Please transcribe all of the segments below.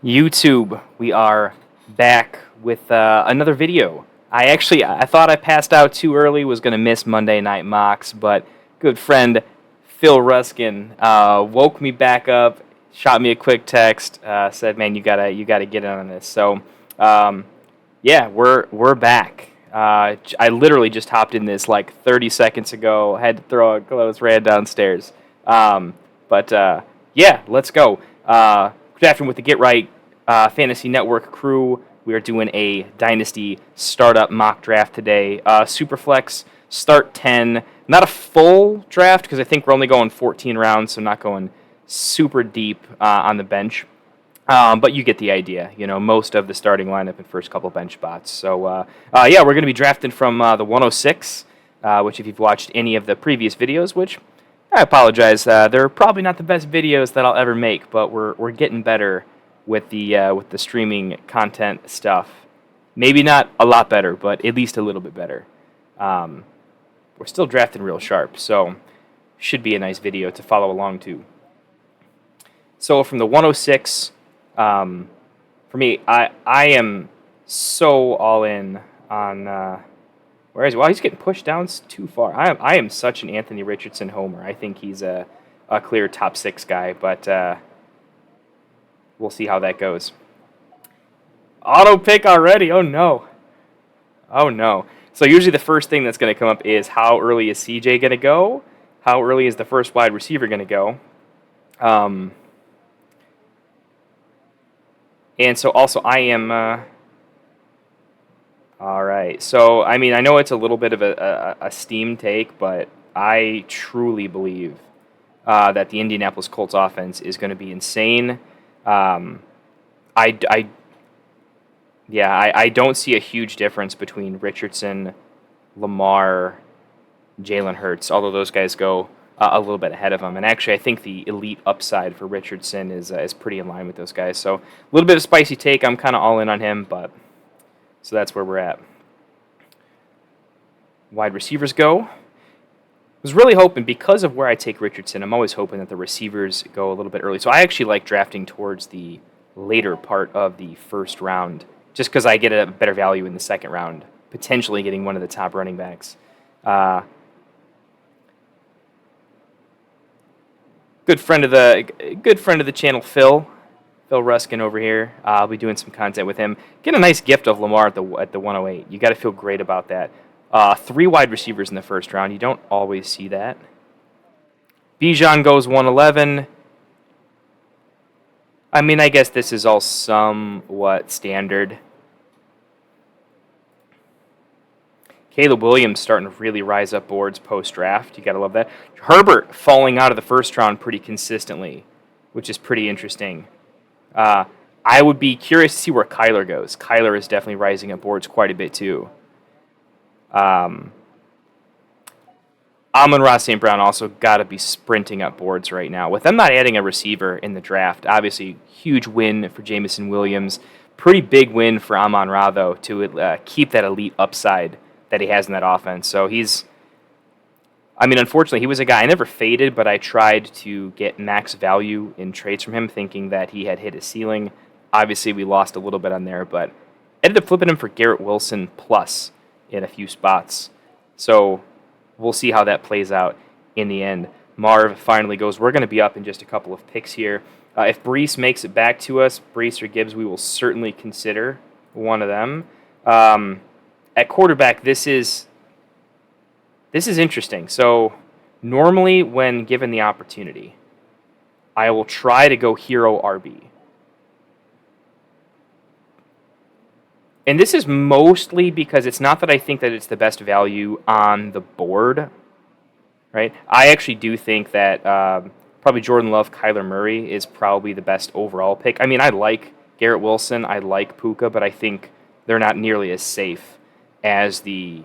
YouTube, we are back with another video. I thought I passed out too early, was going to miss Monday Night Mocks, but good friend Phil Ruskin woke me back up, shot me a quick text, said, "Man, you gotta get in on this." So, yeah, we're back. I literally just hopped in this like 30 seconds ago. Had to throw out clothes, ran downstairs. Yeah, let's go. Drafting with the Get Right Fantasy Network crew. We are doing a Dynasty Startup Mock draft today. Superflex, start 10. Not a full draft because I think we're only going 14 rounds, so not going super deep on the bench. But you get the idea. You know, most of the starting lineup and first couple bench spots. So, yeah, we're going to be drafting from the 106, which if you've watched any of the previous videos, which I apologize, they're probably not the best videos that I'll ever make, but we're getting better with the streaming content stuff. Maybe not a lot better, but at least a little bit better. We're still drafting real sharp, so should be a nice video to follow along to. So from the 106, for me, I am so all in on. Where is he? Well, he's getting pushed down too far. I am such an Anthony Richardson homer. I think he's a clear top 6 guy, but we'll see how that goes. Auto pick already. Oh no. Oh no. So usually the first thing that's going to come up is how early is CJ going to go? How early is the first wide receiver going to go? And so also I am. All right. So, I mean, I know it's a little bit of a steam take, but I truly believe that the Indianapolis Colts offense is going to be insane. I don't see a huge difference between Richardson, Lamar, Jalen Hurts, although those guys go a little bit ahead of them. And actually, I think the elite upside for Richardson is pretty in line with those guys. So, a little bit of a spicy take. I'm kind of all in on him, but... So that's where we're at. Wide receivers go. I was really hoping, because of where I take Richardson, I'm always hoping that the receivers go a little bit early. So I actually like drafting towards the later part of the first round, just because I get a better value in the second round, potentially getting one of the top running backs. Good friend of the channel, Phil Ruskin over here. I'll be doing some content with him. Get a nice gift of Lamar at the 108. You got to feel great about that. 3 wide receivers in the first round. You don't always see that. Bijan goes 111. I mean, I guess this is all somewhat standard. Caleb Williams starting to really rise up boards post-draft. You got to love that. Herbert falling out of the first round pretty consistently, which is pretty interesting. I would be curious to see where Kyler goes. Kyler is definitely rising up boards quite a bit too. Amon-Ra St. Brown also got to be sprinting up boards right now. With them not adding a receiver in the draft, obviously huge win for Jameson Williams. Pretty big win for Amon-Ra, though, to keep that elite upside that he has in that offense. So unfortunately, he was a guy I never faded, but I tried to get max value in trades from him, thinking that he had hit his ceiling. Obviously, we lost a little bit on there, but ended up flipping him for Garrett Wilson plus in a few spots. So we'll see how that plays out in the end. Marv finally goes, we're going to be up in just a couple of picks here. If Breece makes it back to us, Breece or Gibbs, we will certainly consider one of them. At quarterback, this is interesting. So normally when given the opportunity, I will try to go hero RB. And this is mostly because it's not that I think that it's the best value on the board, right? I actually do think that probably Jordan Love, Kyler Murray is probably the best overall pick. I mean, I like Garrett Wilson, I like Puka, but I think they're not nearly as safe as the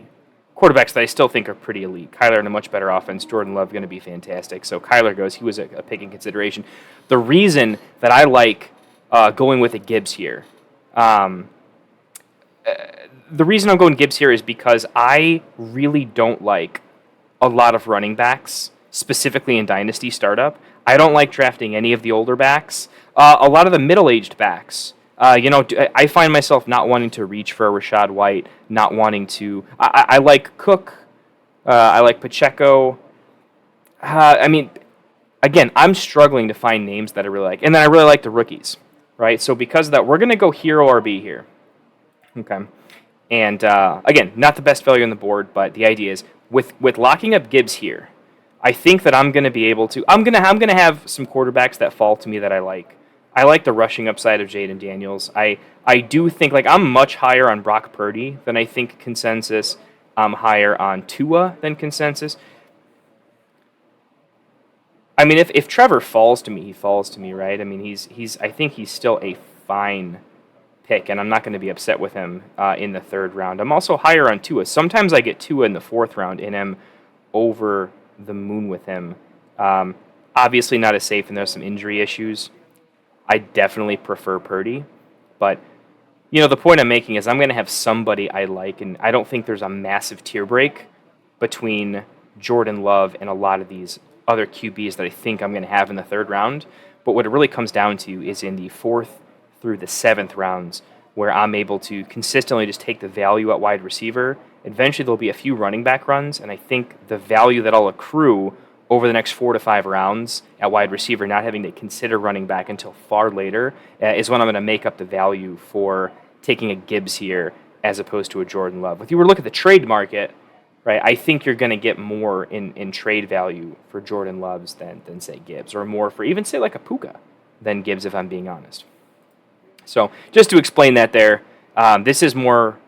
quarterbacks that I still think are pretty elite. Kyler in a much better offense. Jordan Love going to be fantastic. So Kyler goes. He was a pick in consideration. The reason that I like going with a Gibbs here, the reason I'm going Gibbs here is because I really don't like a lot of running backs, specifically in Dynasty Startup. I don't like drafting any of the older backs. A lot of the middle-aged backs. I find myself not wanting to reach for a Rashad White, not wanting to. I like Cook. I like Pacheco. I mean, again, I'm struggling to find names that I really like. And then I really like the rookies, right? So because of that, we're going to go Hero RB here. Okay. And again, not the best value on the board, but the idea is with locking up Gibbs here, I think that I'm going to be able to. I'm gonna have some quarterbacks that fall to me that I like. I like the rushing upside of Jaden Daniels. I do think I'm much higher on Brock Purdy than I think consensus. I'm higher on Tua than consensus. I mean, if Trevor falls to me, he falls to me, right? I mean, I think he's still a fine pick, and I'm not going to be upset with him in the third round. I'm also higher on Tua. Sometimes I get Tua in the fourth round, and I'm over the moon with him. Obviously not as safe, and there's some injury issues. I definitely prefer Purdy, but the point I'm making is I'm going to have somebody I like, and I don't think there's a massive tier break between Jordan Love and a lot of these other QBs that I think I'm going to have in the third round. But what it really comes down to is in the fourth through the seventh rounds, where I'm able to consistently just take the value at wide receiver. Eventually there'll be a few running back runs, and I think the value that I'll accrue over the next 4 to 5 rounds at wide receiver, not having to consider running back until far later, is when I'm going to make up the value for taking a Gibbs here as opposed to a Jordan Love. If you were to look at the trade market, right, I think you're going to get more in trade value for Jordan Loves than say Gibbs, or more for even say like a Puka than Gibbs, if I'm being honest. So just to explain that there, this is more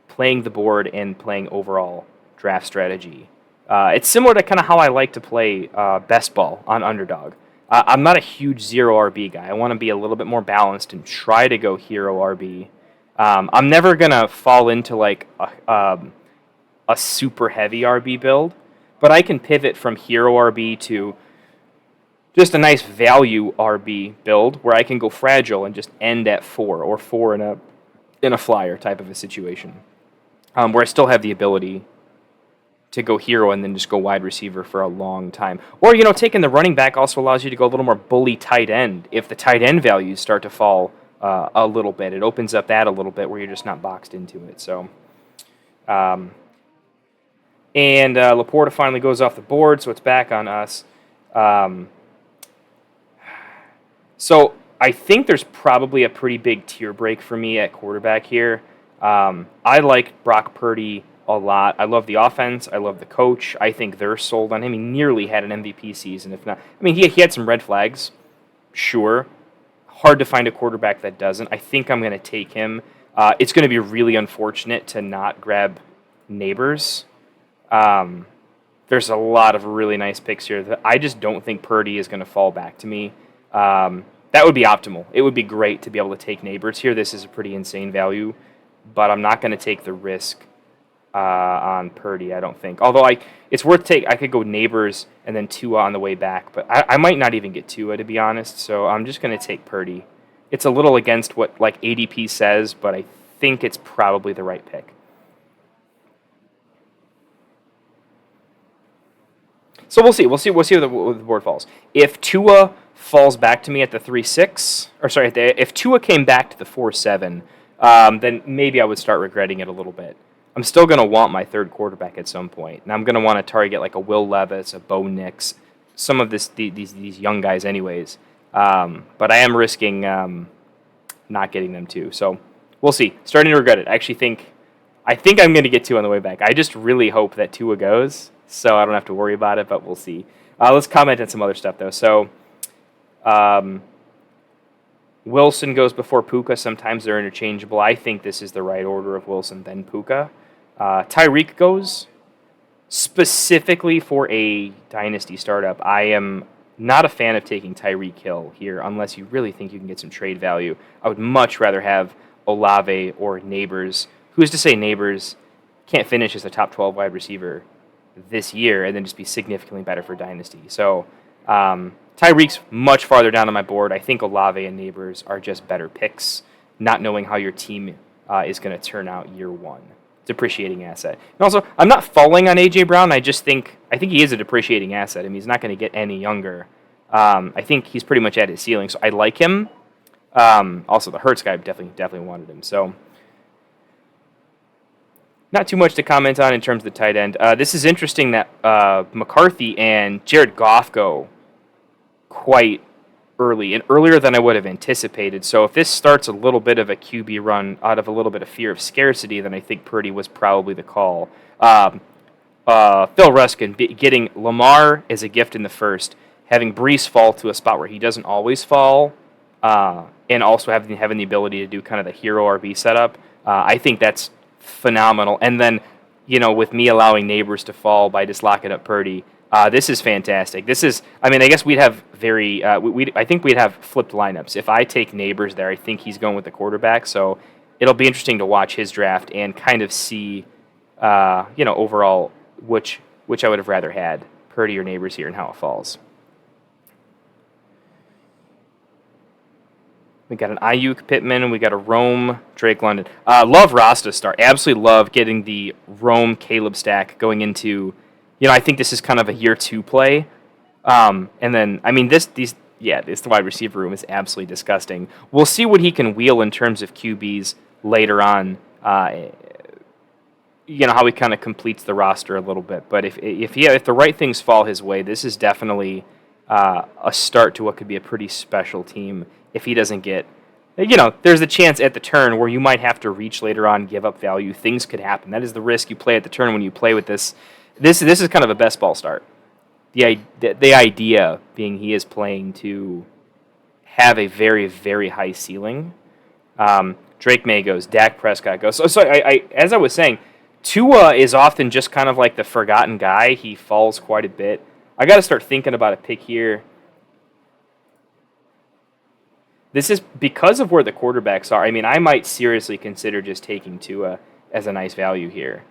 playing the board and playing overall draft strategy. It's similar to kind of how I like to play best ball on Underdog. I'm not a huge zero RB guy. I want to be a little bit more balanced and try to go hero RB. I'm never going to fall into like a super heavy RB build, but I can pivot from hero RB to just a nice value RB build where I can go fragile and just end at 4 or 4 in a flyer type of a situation, where I still have the ability to go hero and then just go wide receiver for a long time. Or, taking the running back also allows you to go a little more bully tight end. If the tight end values start to fall a little bit, it opens up that a little bit where you're just not boxed into it. So, and Laporta finally goes off the board, so it's back on us. So I think there's probably a pretty big tier break for me at quarterback here. I like Brock Purdy a lot. I love the offense. I love the coach. I think they're sold on him. He nearly had an MVP season, if not. I mean, he had some red flags, sure. Hard to find a quarterback that doesn't. I think I'm going to take him. It's going to be really unfortunate to not grab Neighbors. There's a lot of really nice picks here. I just don't think Purdy is going to fall back to me. That would be optimal. It would be great to be able to take Neighbors here. This is a pretty insane value, but I'm not going to take the risk on Purdy, I don't think. Although it's worth take. I could go Neighbors and then Tua on the way back, but I might not even get Tua, to be honest. So I'm just going to take Purdy. It's a little against what ADP says, but I think it's probably the right pick. So we'll see. We'll see where the board falls. If Tua falls back to me at the 3-6, or sorry, if Tua came back to the 4-7, then maybe I would start regretting it a little bit. I'm still going to want my third quarterback at some point, and I'm going to want to target like a Will Levis, a Bo Nix, some of these young guys anyways. But I am risking not getting them too. So we'll see. Starting to regret it. I think I'm going to get Tua on the way back. I just really hope that Tua goes, so I don't have to worry about it, but we'll see. Let's comment on some other stuff, though. So Wilson goes before Puka. Sometimes they're interchangeable. I think this is the right order of Wilson, then Puka. Tyreek goes specifically for a Dynasty startup. I am not a fan of taking Tyreek Hill here unless you really think you can get some trade value. I would much rather have Olave or Neighbors. Who's to say Neighbors can't finish as a top 12 wide receiver this year and then just be significantly better for Dynasty? So Tyreek's much farther down on my board. I think Olave and Neighbors are just better picks, not knowing how your team is going to turn out year one. Depreciating asset. And also, I'm not falling on A.J. Brown. I think he is a depreciating asset. I mean, he's not going to get any younger. I think he's pretty much at his ceiling, so I like him. Also, the Hurts guy definitely wanted him. So, not too much to comment on in terms of the tight end. This is interesting that McCarthy and Jared Goff go quite early, and earlier than I would have anticipated. So if this starts a little bit of a QB run out of a little bit of fear of scarcity, then I think Purdy was probably the call. Phil Ruskin getting Lamar as a gift in the first, having Brees fall to a spot where he doesn't always fall, and also having the ability to do kind of the hero RB setup. I think that's phenomenal. And then, with me allowing Neighbors to fall by just locking up Purdy, this is fantastic. I guess we'd have I think we'd have flipped lineups. If I take Neighbors there, I think he's going with the quarterback. So it'll be interesting to watch his draft and kind of see, overall which I would have rather had, Purdy or Neighbors here, and how it falls. We got an Ayuk Pittman, we got a Rome Drake London. Love Rasta start. Absolutely love getting the Rome Caleb stack going into, I think this is kind of a year 2 play. And then, this wide receiver room is absolutely disgusting. We'll see what he can wheel in terms of QBs later on. How he kind of completes the roster a little bit. But if the right things fall his way, this is definitely a start to what could be a pretty special team. If he doesn't get, there's a chance at the turn where you might have to reach later on, give up value. Things could happen. That is the risk you play at the turn when you play with this. This is kind of a best ball start. The idea being he is playing to have a very, very high ceiling. Drake May goes, Dak Prescott goes. So as I was saying, Tua is often just kind of like the forgotten guy. He falls quite a bit. I got to start thinking about a pick here. This is because of where the quarterbacks are. I might seriously consider just taking Tua as a nice value here.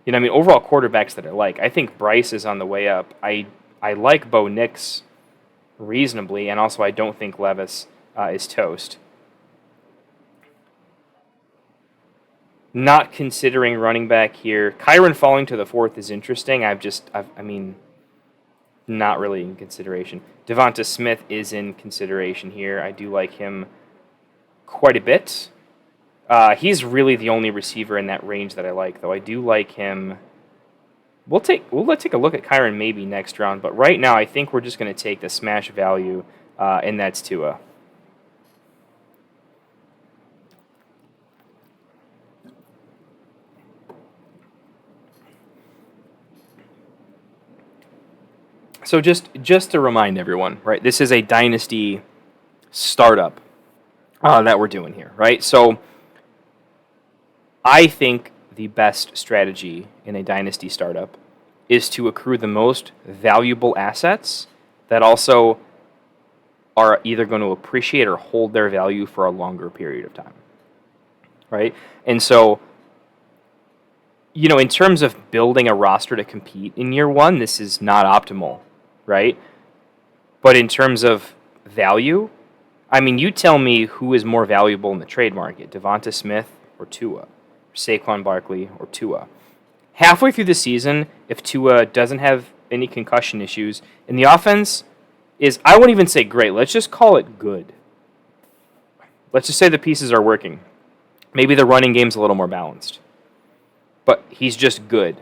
Overall quarterbacks that I like. I think Bryce is on the way up. I like Bo Nix reasonably, and also I don't think Levis is toast. Not considering running back here. Kyron falling to the 4th is interesting. Not really in consideration. Devonta Smith is in consideration here. I do like him quite a bit. He's really the only receiver in that range that I like, though. I do like him. Let's take a look at Kyron maybe next round, but right now I think we're just going to take the smash value, and that's Tua. So just to remind everyone, right? This is a Dynasty startup that we're doing here, right? So I think the best strategy in a Dynasty startup is to accrue the most valuable assets that also are either going to appreciate or hold their value for a longer period of time, right? And so, in terms of building a roster to compete in year 1, this is not optimal, right? But in terms of value, you tell me who is more valuable in the trade market, Devonta Smith or Tua, or Saquon Barkley or Tua. Halfway through the season, if Tua doesn't have any concussion issues, and the offense is, I won't even say great, let's just call it good. Let's just say the pieces are working. Maybe the running game's a little more balanced. But he's just good.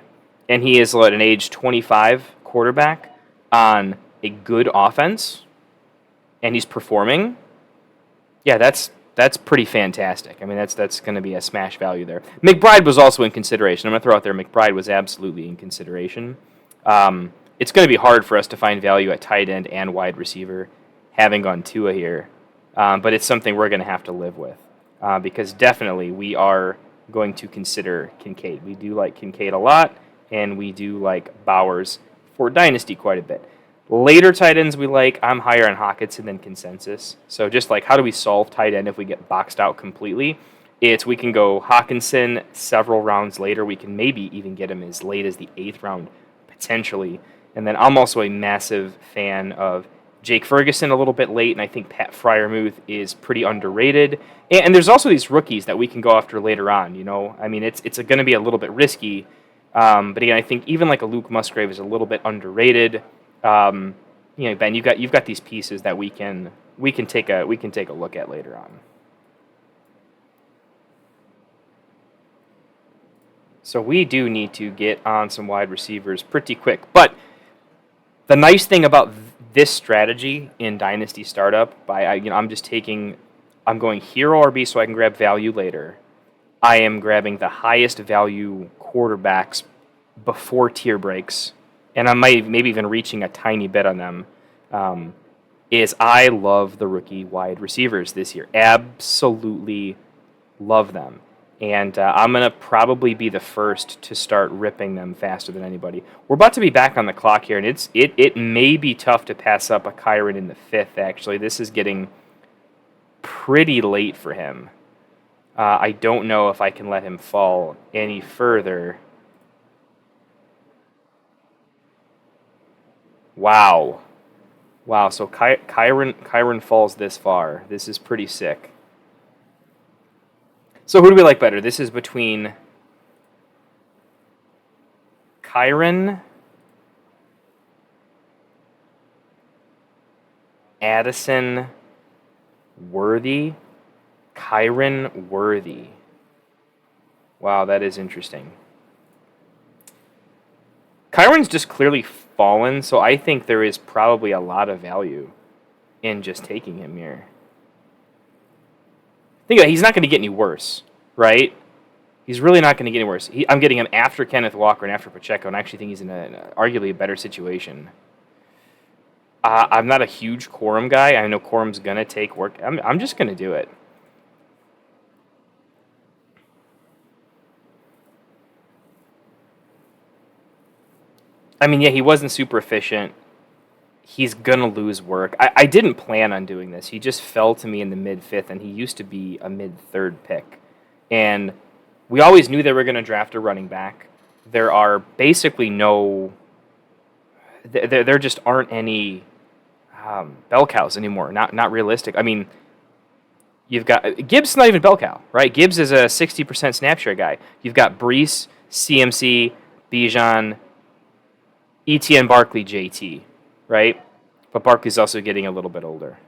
And he is an age 25 quarterback on a good offense, and he's performing. Yeah, that's pretty fantastic. That's going to be a smash value there. McBride was also in consideration. I'm going to throw out there McBride was absolutely in consideration. It's going to be hard for us to find value at tight end and wide receiver, having gone Tua here. But it's something we're going to have to live with, because definitely we are going to consider Kincaid. We do like Kincaid a lot, and we do like Bowers for Dynasty quite a bit. Later tight ends we like, I'm higher on Hockenson than consensus. So just like how do we solve tight end if we get boxed out completely? We can go Hockenson several rounds later. We can maybe even get him as late as the 8th round, potentially. And then I'm also a massive fan of Jake Ferguson a little bit late, and I think Pat Freiermuth is pretty underrated. And there's also these rookies that we can go after later on, It's going to be a little bit risky. But again, I think even like a Luke Musgrave is a little bit underrated. Ben, you've got these pieces that we can take a look at later on. So we do need to get on some wide receivers pretty quick. But the nice thing about this strategy in Dynasty Startup, I'm going hero RB so I can grab value later. I am grabbing the highest value quarterbacks before tier breaks, and I might maybe even reaching a tiny bit on them. Is I love the rookie wide receivers this year. Absolutely love them. And I'm going to probably be the first to start ripping them faster than anybody. We're about to be back on the clock here, and it may be tough to pass up a Kyron in the 5th, actually. This is getting pretty late for him. I don't know if I can let him fall any further. Wow. Wow, so Kyron falls this far. This is pretty sick. So who do we like better? This is between Kyron, Addison, Worthy, Kyron, Worthy. Wow, that is interesting. Kyron's just clearly fallen, so I think there is probably a lot of value in just taking him here. Think about it, he's not going to get any worse, right? He's really not going to get any worse. I'm getting him after Kenneth Walker and after Pacheco, and I actually think he's in arguably a better situation. I'm not a huge Quorum guy. I know Quorum's going to take work. I'm just going to do it. I mean, yeah, he wasn't super efficient. He's going to lose work. I didn't plan on doing this. He just fell to me in the mid-5th, and he used to be a mid-3rd pick. And we always knew they were going to draft a running back. There are basically no... There just aren't any bell cows anymore. Not realistic. I mean, you've got... Gibbs is not even bell cow, right? Gibbs is a 60% snap share guy. You've got Brees, CMC, Bijan, Etienne, Barkley, JT, right? But Barkley's also getting a little bit older.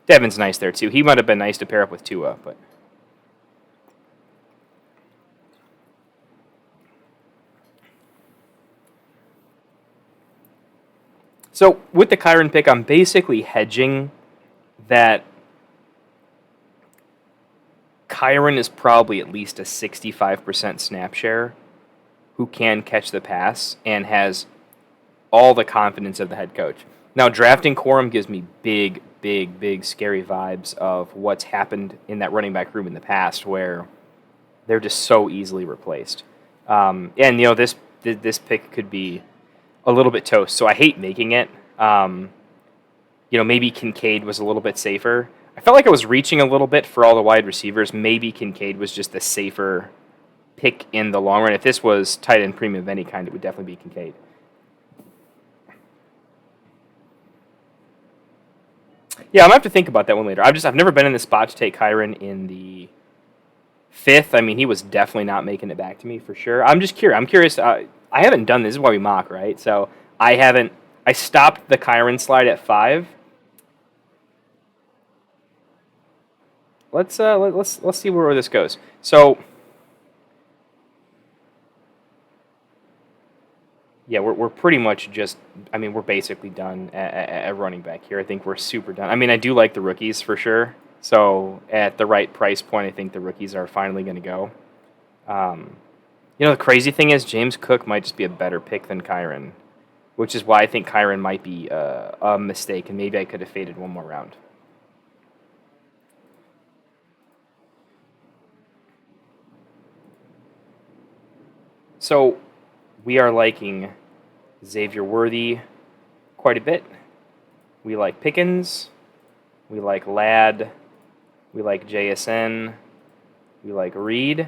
Devin's nice there, too. He might have been nice to pair up with Tua, but... So, with the Kyron pick, I'm basically hedging that Kyron is probably at least a 65% snap share who can catch the pass and has all the confidence of the head coach. Now, drafting Quorum gives me big, scary vibes of what's happened in that running back room in the past where they're just so easily replaced. And, this pick could be a little bit toast, so I hate making it. Maybe Kincaid was a little bit safer. I felt like I was reaching a little bit for all the wide receivers. Maybe Kincaid was just the safer pick in the long run. If this was tight end premium of any kind, it would definitely be Kincaid. Yeah, I'm going to have to think about that one later. I've never been in the spot to take Kyron in the 5th. I mean, he was definitely not making it back to me for sure. I'm just curious. I'm curious. I haven't done this. This is why we mock, right? So I stopped the Kyron slide at 5. Let's see where this goes. So yeah, we're pretty much just. I mean, we're basically done at running back here. I think we're super done. I mean, I do like the rookies for sure. So at the right price point, I think the rookies are finally going to go. The crazy thing is James Cook might just be a better pick than Kyron, which is why I think Kyron might be a mistake, and maybe I could have faded one more round. So we are liking Xavier Worthy quite a bit. We like Pickens. We like Ladd. We like JSN. We like Reed.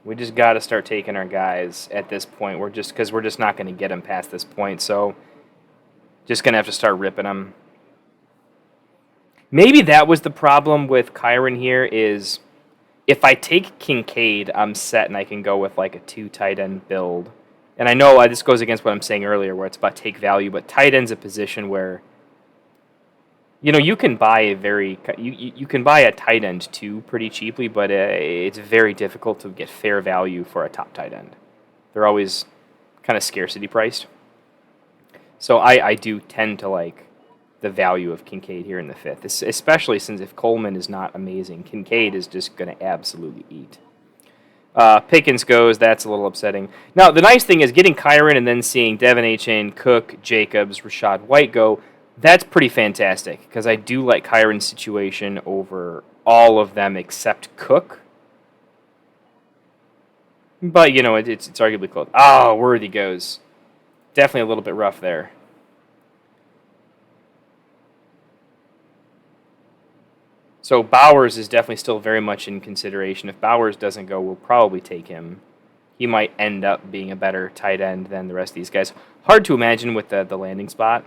We just got to start taking our guys at this point. We're just not going to get them past this point. So just going to have to start ripping them. Maybe that was the problem with Kyron here is if I take Kincaid, I'm set and I can go with like a 2 tight end build. and I know this goes against what I'm saying earlier, where it's about take value, but tight end's a position where you can buy you can buy a tight end too pretty cheaply, but it's very difficult to get fair value for a top tight end. They're always kind of scarcity priced. So I do tend to like the value of Kincaid here in the fifth, especially since if Coleman is not amazing, Kincaid is just going to absolutely eat. Pickens goes. That's a little upsetting. Now, the nice thing is getting Kyren and then seeing Devin Achane, Cook, Jacobs, Rashad White go, that's pretty fantastic because I do like Kyren's situation over all of them except Cook. But, it's arguably close. Oh, Worthy goes. Definitely a little bit rough there. So Bowers is definitely still very much in consideration. If Bowers doesn't go, we'll probably take him. He might end up being a better tight end than the rest of these guys. Hard to imagine with the landing spot.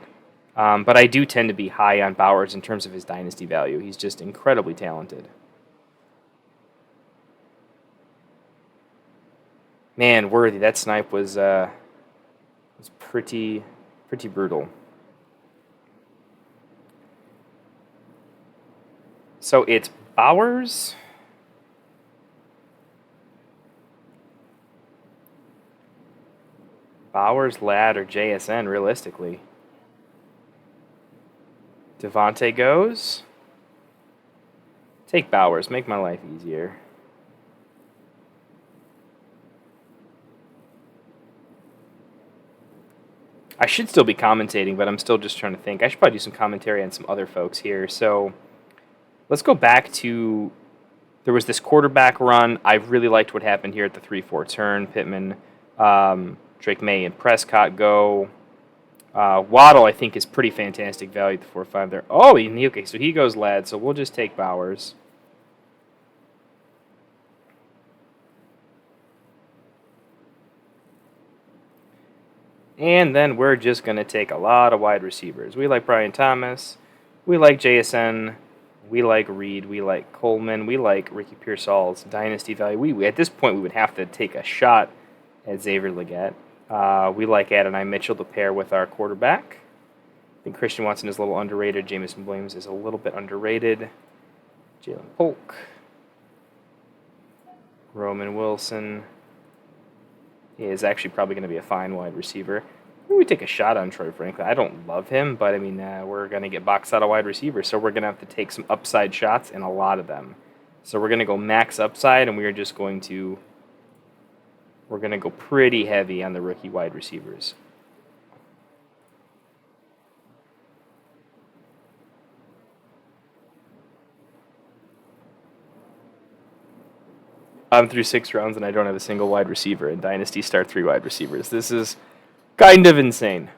But I do tend to be high on Bowers in terms of his dynasty value. He's just incredibly talented. Man, Worthy, that snipe was pretty brutal. So it's Bowers, Ladd, or JSN, realistically. Devontae goes. Take Bowers. Make my life easier. I should still be commentating, but I'm still just trying to think. I should probably do some commentary on some other folks here. So let's go back to, there was this quarterback run. I really liked what happened here at the 3-4 turn. Pittman, Drake May, and Prescott go. Waddle, I think, is pretty fantastic value at the 4-5 there. Oh, okay, so he goes Ladd, so we'll just take Bowers. And then we're just going to take a lot of wide receivers. We like Brian Thomas. We like JSN. We like Reed. We like Coleman. We like Ricky Pearsall's dynasty value. We at this point, we would have to take a shot at Xavier Legette. We like Adonai Mitchell to pair with our quarterback. I think Christian Watson is a little underrated. Jameson Williams is a little bit underrated. Jalen Polk. Roman Wilson is actually probably going to be a fine wide receiver. We take a shot on Troy Franklin. I don't love him, but I mean, we're going to get boxed out of wide receivers, so we're going to have to take some upside shots and a lot of them. So we're going to go max upside, and we are just going to go pretty heavy on the rookie wide receivers. I'm through 6 rounds and I don't have a single wide receiver. In Dynasty, start 3 wide receivers. This is kind of insane.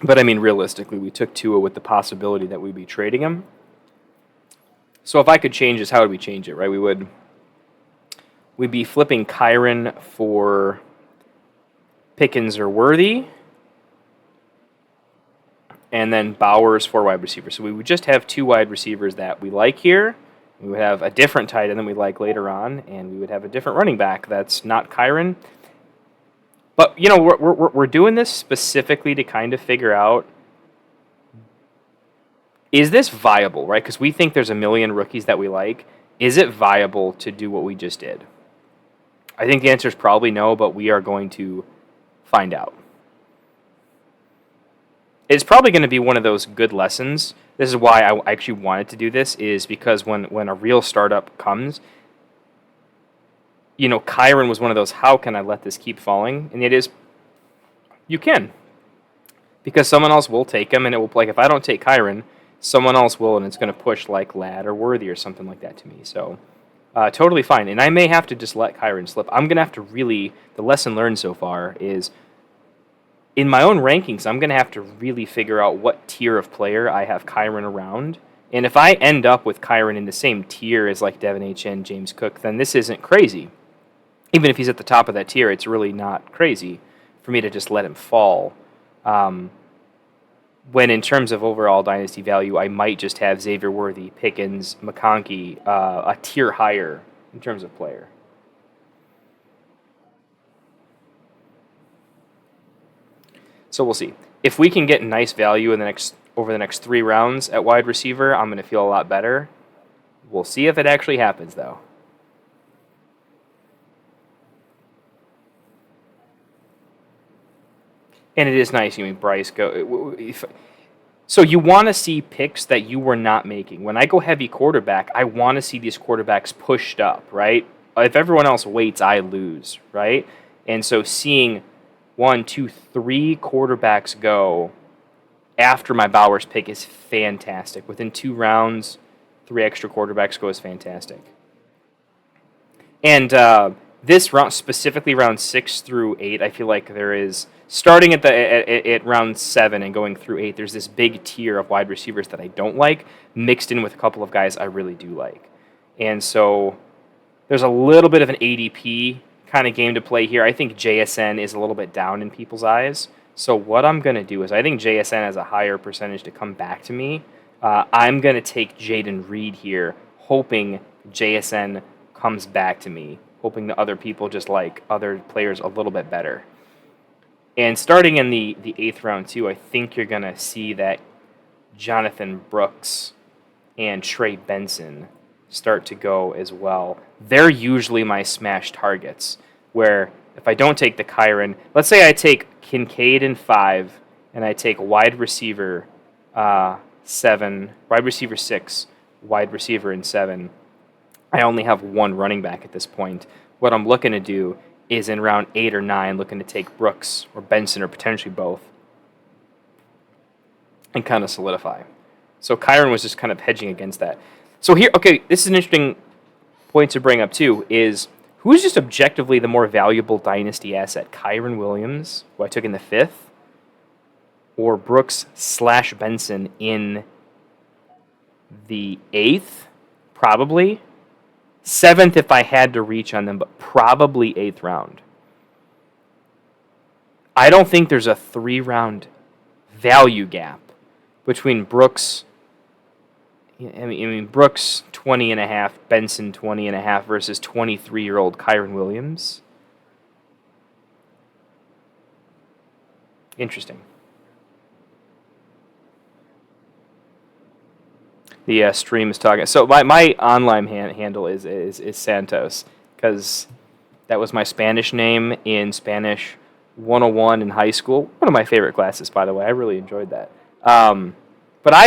But I mean, realistically, we took Tua with the possibility that we'd be trading him. So if I could change this, how would we change it, right? We'd be flipping Kyren for Pickens or Worthy, and then Bowers for wide receiver. So we would just have 2 wide receivers that we like here. We would have a different tight end than we like later on, and we would have a different running back that's not Kyren. But, we're doing this specifically to kind of figure out, is this viable, right? Because we think there's a million rookies that we like. Is it viable to do what we just did? I think the answer is probably no, but we are going to find out. It's probably going to be one of those good lessons. This is why I actually wanted to do this, is because when a real startup comes, Kyren was one of those, how can I let this keep falling? And it is, you can. Because someone else will take him, and it will, like, if I don't take Kyren, someone else will, and it's going to push like Ladd or Worthy or something like that to me. So, totally fine. And I may have to just let Kyren slip. I'm going to have to really, the lesson learned so far is, in my own rankings, I'm going to have to really figure out what tier of player I have Kyren around. And if I end up with Kyren in the same tier as like Devin Achane, James Cook, then this isn't crazy. Even if he's at the top of that tier, it's really not crazy for me to just let him fall. when in terms of overall dynasty value, I might just have Xavier Worthy, Pickens, McConkey, a tier higher in terms of player. So we'll see. If we can get nice value in over the next 3 rounds at wide receiver, I'm going to feel a lot better. We'll see if it actually happens, though. And it is nice. Bryce go. So you want to see picks that you were not making. When I go heavy quarterback, I want to see these quarterbacks pushed up, right? If everyone else waits, I lose, right? And so seeing 1, 2, 3 quarterbacks go after my Bowers pick is fantastic. Within 2 rounds, 3 extra quarterbacks go is fantastic. And this round, specifically round 6 through 8, I feel like there is, starting at round 7 and going through 8, there's this big tier of wide receivers that I don't like, mixed in with a couple of guys I really do like. And so there's a little bit of an ADP kind of game to play here. I think JSN is a little bit down in people's eyes. So what I'm going to do is I think JSN has a higher percentage to come back to me. I'm going to take Jaden Reed here, hoping JSN comes back to me, hoping that other people just like other players a little bit better. And starting in the 8th round, too, I think you're going to see that Jonathan Brooks and Trey Benson start to go as well. They're usually my smash targets, where if I don't take the Kyron, let's say I take Kincaid in 5, and I take wide receiver 7, wide receiver 6, wide receiver in 7, I only have 1 running back at this point. What I'm looking to do is in round 8 or 9, looking to take Brooks or Benson or potentially both and kind of solidify. So Kyron was just kind of hedging against that. So here, okay, this is an interesting point to bring up too, is who's just objectively the more valuable dynasty asset? Kyron Williams, who I took in the 5th, or Brooks/Benson in the 8th? Probably. 7th if I had to reach on them, but probably 8th round. I don't think there's a 3-round value gap between Brooks. I mean, Brooks 20.5, Benson 20.5 versus 23-year-old Kyron Williams. Interesting. The stream is talking. So my online handle is Santos, because that was my Spanish name in Spanish 101 in high school. One of my favorite classes, by the way. I really enjoyed that. But I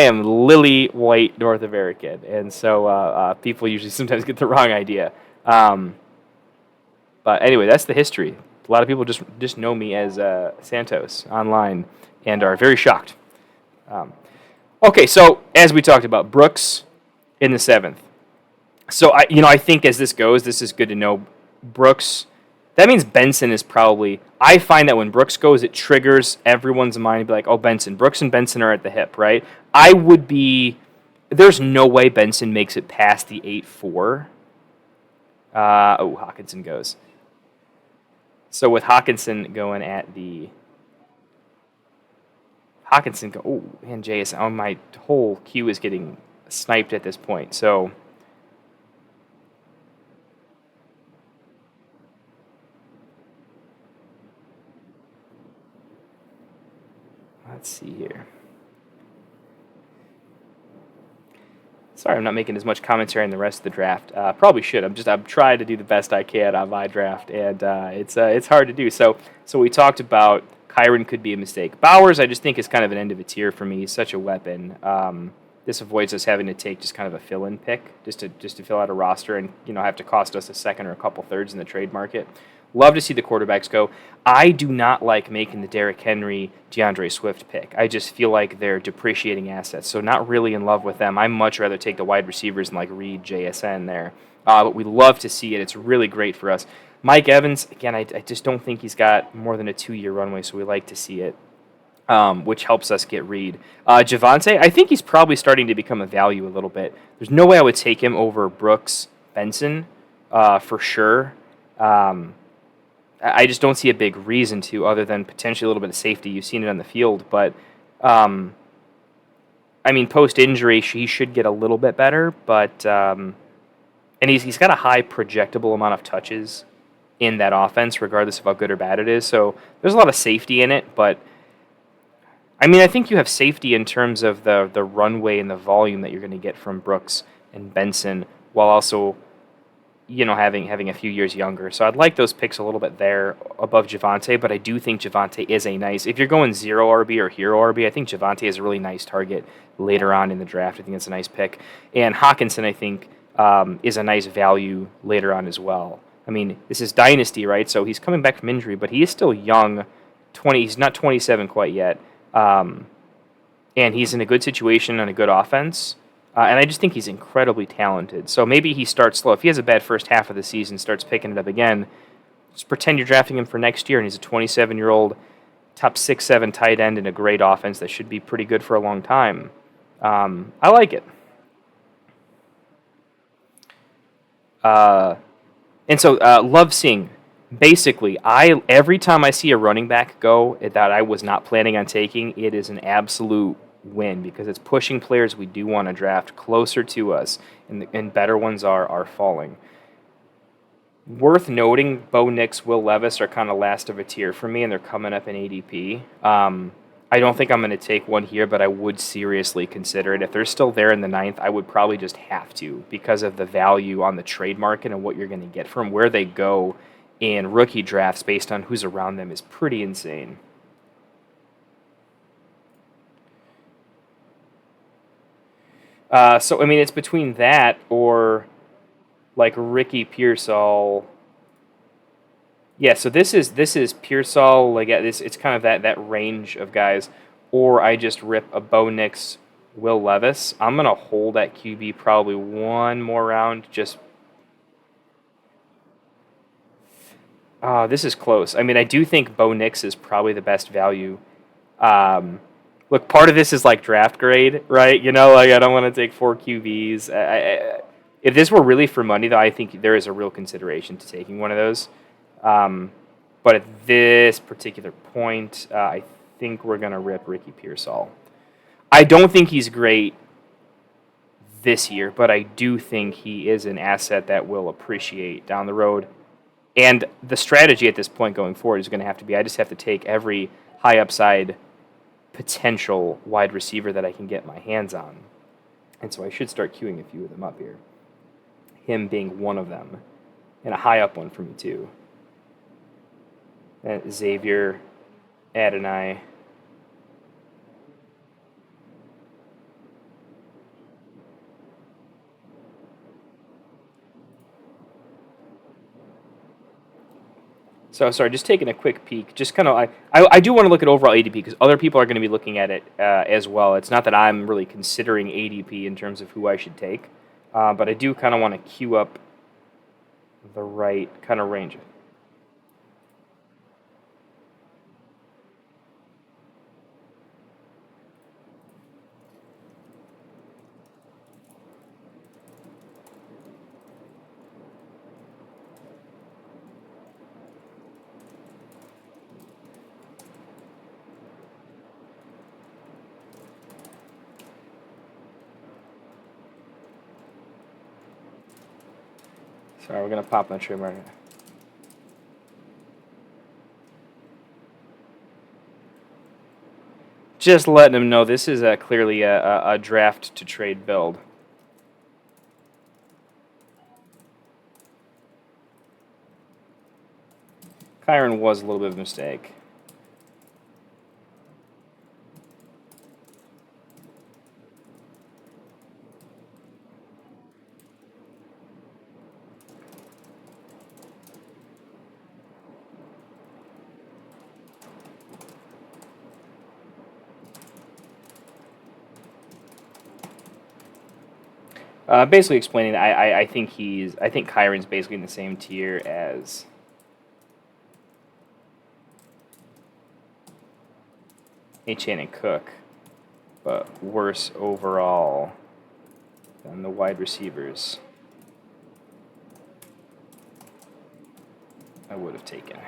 am Lily White North American, and so people usually sometimes get the wrong idea. But anyway, that's the history. A lot of people just know me as Santos online and are very shocked. Okay, so as we talked about, Brooks in the 7th. So I think as this goes, this is good to know. Brooks, that means Benson is probably. I find that when Brooks goes, it triggers everyone's mind to be like, oh, Benson. Brooks and Benson are at the hip, right? I would be. There's no way Benson makes it past the 8-4. Hawkinson goes. So with Hawkinson going at the. Hawkinson go. Oh, and JSN. Oh, my whole queue is getting sniped at this point. So. Let's see here. Sorry, I'm not making as much commentary on the rest of the draft. Probably should. I'm trying to do the best I can on my draft, and it's hard to do. So we talked about Kyron could be a mistake. Bowers, I just think is kind of an end of a tier for me. He's such a weapon. This avoids us having to take just kind of a fill-in pick just to fill out a roster and have to cost us a second or a couple thirds in the trade market. Love to see the quarterbacks go. I do not like making the Derrick Henry, DeAndre Swift pick. I just feel like they're depreciating assets, so not really in love with them. I'd much rather take the wide receivers and like Reed, JSN there. But we love to see it. It's really great for us. Mike Evans, again, I just don't think he's got more than a 2-year runway, so we like to see it, which helps us get Reed. Javonte, I think he's probably starting to become a value a little bit. There's no way I would take him over Brooks Benson for sure. I just don't see a big reason to, other than potentially a little bit of safety. You've seen it on the field, but I mean, post injury, he should get a little bit better, but and he's got a high projectable amount of touches in that offense, regardless of how good or bad it is. So there's a lot of safety in it, but I mean, I think you have safety in terms of the runway and the volume that you're going to get from Brooks and Benson, while also having a few years younger. So I'd like those picks a little bit there above Javonte, but I do think Javonte is a nice. If you're going zero RB or hero RB, I think Javonte is a really nice target later on in the draft. I think it's a nice pick, and Hawkinson I think is a nice value later on as well. I mean, this is Dynasty, right? So he's coming back from injury, but he is still young. He's not 27 quite yet, and he's in a good situation on a good offense. And I just think he's incredibly talented. So maybe he starts slow. If he has a bad first half of the season, starts picking it up again, just pretend you're drafting him for next year, and he's a 27-year-old top 6-7 tight end in a great offense that should be pretty good for a long time. I like it. And so love seeing. Basically, every time I see a running back go that I was not planning on taking, it is an absolute win because it's pushing players we do want to draft closer to us, and better ones are falling. Worth noting, Bo Nix, Will Levis are kind of last of a tier for me, and they're coming up in ADP. I don't think I'm going to take one here, but I would seriously consider it. If they're still there in the ninth, I would probably just have to because of the value on the trade market and what you're going to get from where they go in rookie drafts based on who's around them is pretty insane. So I mean, it's between that or like Ricky Pearsall. Yeah, so this is Pearsall. Like it's kind of that range of guys, or I just rip a Bo Nix, Will Levis. I'm gonna hold at QB probably one more round. Just this is close. I mean, I do think Bo Nix is probably the best value. Um, Look, part of this is like draft grade, right? Like I don't want to take four QBs. If this were really for money, though, I think there is a real consideration to taking one of those. Um, but at this particular point, I think we're going to rip Ricky Pearsall. I don't think he's great this year, but I do think he is an asset that will appreciate down the road. And the strategy at this point going forward is going to have to be I just have to take every high upside potential wide receiver that I can get my hands on. And so I should start queuing a few of them up here. Him being one of them. And a high up one for me, too. Xavier, Adonai. So sorry, just taking a quick peek. Just kind of, I do want to look at overall ADP because other people are going to be looking at it as well. It's not that I'm really considering ADP in terms of who I should take, but I do kind of want to queue up the right kind of range. Sorry, we're going to pop on trade market. Just letting them know this is clearly a draft to trade build. Kyron was a little bit of a mistake. Basically explaining, I think Kyron's basically in the same tier as Achane and Cook, but worse overall than the wide receivers I would have taken.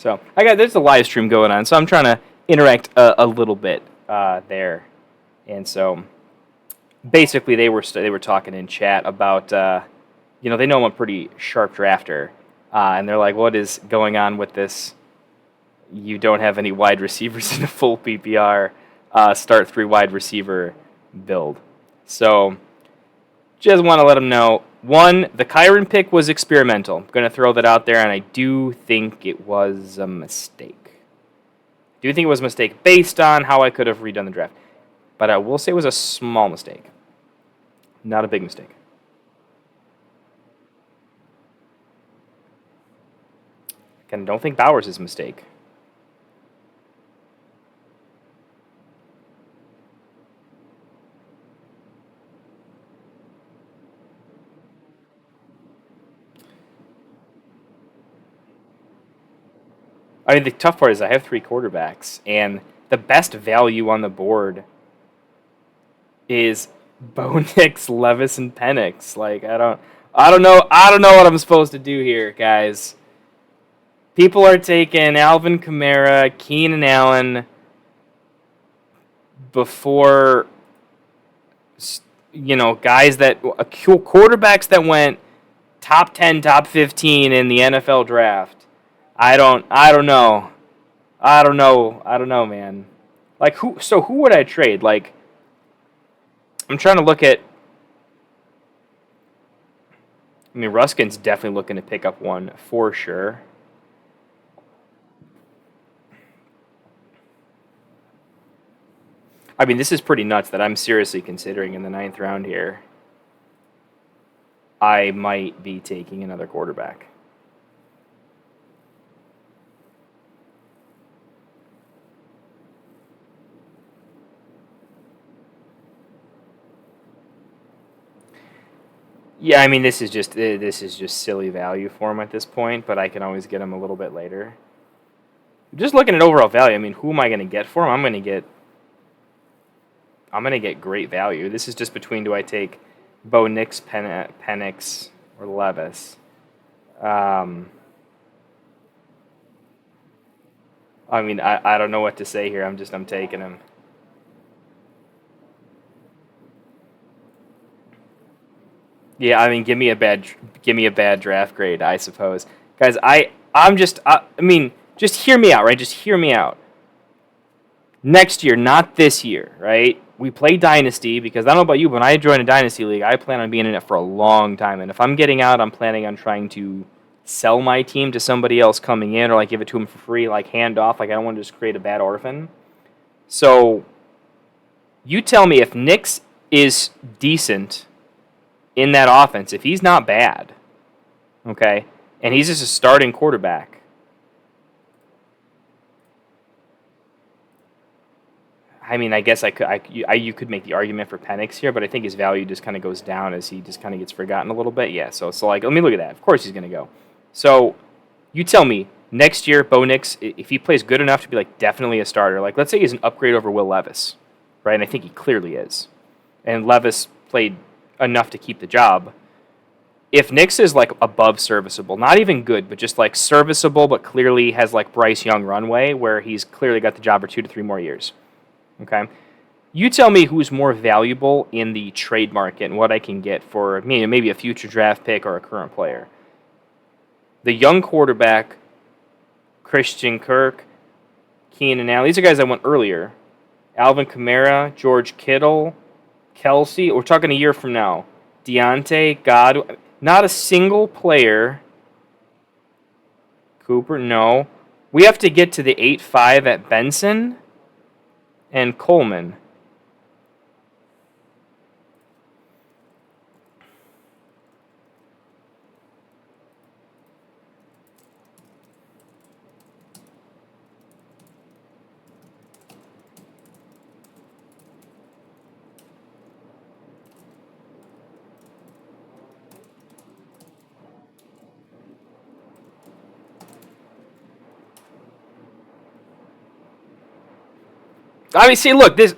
So there's a live stream going on, so I'm trying to interact a little bit there, and so basically they were talking in chat about they know I'm a pretty sharp drafter, and they're like, what is going on with this? You don't have any wide receivers in a full PPR start 3 wide receiver build. So just want to let them know, one, the Kyron pick was experimental. I'm going to throw that out there, and I do think it was a mistake. I do think it was a mistake based on how I could have redone the draft. But I will say it was a small mistake. Not a big mistake. Again, don't think Bowers is a mistake. I mean, the tough part is I have 3 quarterbacks, and the best value on the board is Bo Nix, Levis, and Penix. Like, I don't know what I'm supposed to do here, guys. People are taking Alvin Kamara, Keenan Allen before, guys quarterbacks that went top 10, top 15 in the NFL draft. I don't know, man. Like, who would I trade? Like, I'm trying to look at. I mean, Ruskin's definitely looking to pick up one for sure. I mean, this is pretty nuts that I'm seriously considering in the 9th round here. I might be taking another quarterback. Yeah, I mean, this is just silly value for him at this point, but I can always get him a little bit later. Just looking at overall value, I mean, who am I going to get for him? I'm going to get great value. This is just between, do I take Bo Nix, Penix, or Levis? I mean, I don't know what to say here. I'm taking him. Yeah, I mean, give me a bad draft grade, I suppose, guys. I mean, just hear me out, right? Just hear me out. Next year, not this year, right? We play Dynasty because I don't know about you, but when I join a Dynasty league, I plan on being in it for a long time. And if I'm getting out, I'm planning on trying to sell my team to somebody else coming in, or like give it to them for free, like hand off. Like, I don't want to just create a bad orphan. So you tell me if Nix is decent in that offense, if he's not bad, okay, and he's just a starting quarterback, I mean, I guess you could make the argument for Penix here, but I think his value just kind of goes down as he just kind of gets forgotten a little bit. Yeah, so like, let me look at that. Of course he's going to go. So you tell me, next year, Bo Nix, if he plays good enough to be like definitely a starter, like let's say he's an upgrade over Will Levis, right? And I think he clearly is. And Levis played enough to keep the job. If Nix is like above serviceable, not even good, but just like serviceable, but clearly has like Bryce Young runway where he's clearly got the job for 2 to 3 more years. Okay, you tell me who's more valuable in the trade market and what I can get for maybe a future draft pick or a current player. The young quarterback, Christian Kirk, Keenan Allen. These are guys I went earlier. Alvin Kamara, George Kittle, Kelsey. We're talking a year from now. Deontay, Godwin. Not a single player. Cooper, no. We have to get to the 8-5 at Benson and Coleman. I mean, see, look, this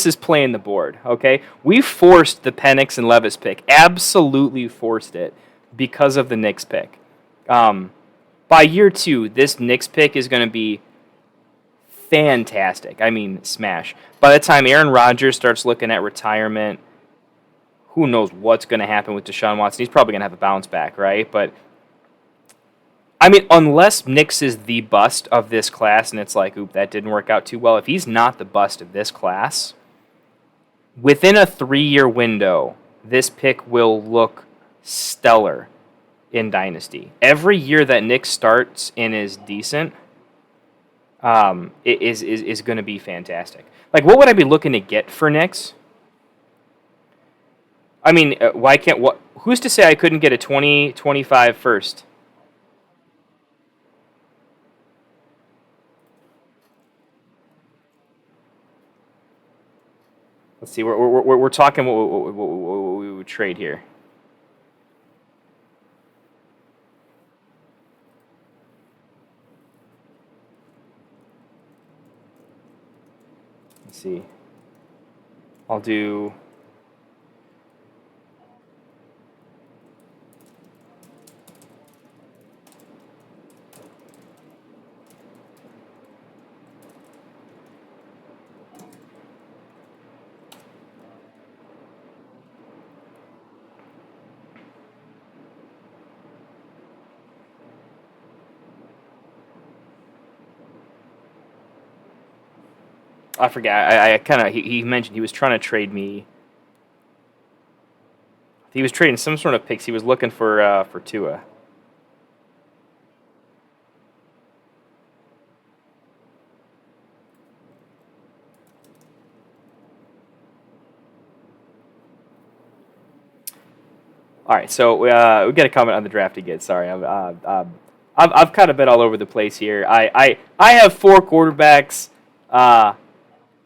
is playing the board. Okay, we forced the Penix and Levis pick, absolutely forced it because of the Knicks pick. by year 2, this Knicks pick is going to be fantastic. I mean, smash. By the time Aaron Rodgers starts looking at retirement, who knows what's going to happen with Deshaun Watson. He's probably going to have a bounce back, right? But, I mean, unless Knicks is the bust of this class and it's like, oop, that didn't work out too well. If he's not the bust of this class, within a 3-year window, this pick will look stellar in Dynasty. Every year that Knicks starts and is decent, it is going to be fantastic. Like, what would I be looking to get for Knicks? I mean, why can't what? Who's to say I couldn't get a 2025 first? Let's see. We're talking what we would trade here. Let's see. I'll do. I forget. I kind of he mentioned he was trying to trade me. He was trading some sort of picks. He was looking for Tua. All right, so we got a comment on the draft again. Sorry, I've kind of been all over the place here. I have 4 quarterbacks,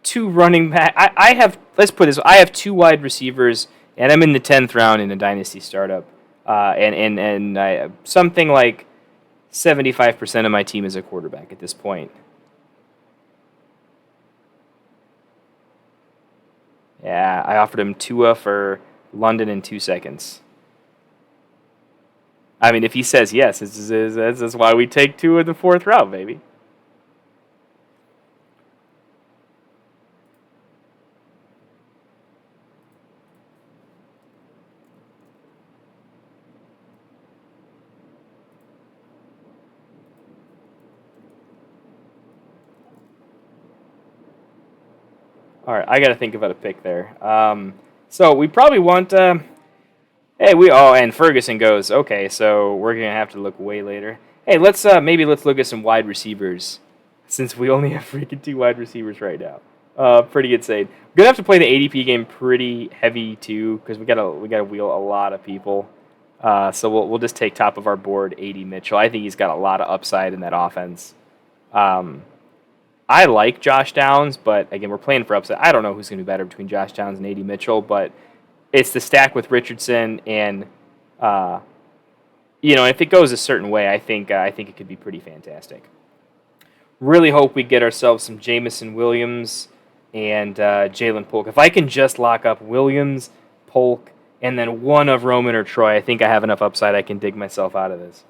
2 running back. I have, let's put this. I have 2 wide receivers, and I'm in the 10th round in a dynasty startup. And something like 75% of my team is a quarterback at this point. Yeah, I offered him Tua for London in 2 seconds. I mean, if he says yes, this is why we take 2 in the 4th round, baby. All right, I got to think about a pick there. So we probably want. Hey, and Ferguson goes. Okay, so we're gonna have to look way later. Hey, let's look at some wide receivers, since we only have freaking 2 wide receivers right now. Pretty insane. We're gonna have to play the ADP game pretty heavy too, because we gotta wheel a lot of people. So we'll just take top of our board, AD Mitchell. I think he's got a lot of upside in that offense. I like Josh Downs, but again, we're playing for upside. I don't know who's going to be better between Josh Downs and AD Mitchell, but it's the stack with Richardson, and if it goes a certain way, I think it could be pretty fantastic. Really hope we get ourselves some Jamison Williams and Jalen Polk. If I can just lock up Williams, Polk, and then one of Roman or Troy, I think I have enough upside I can dig myself out of this.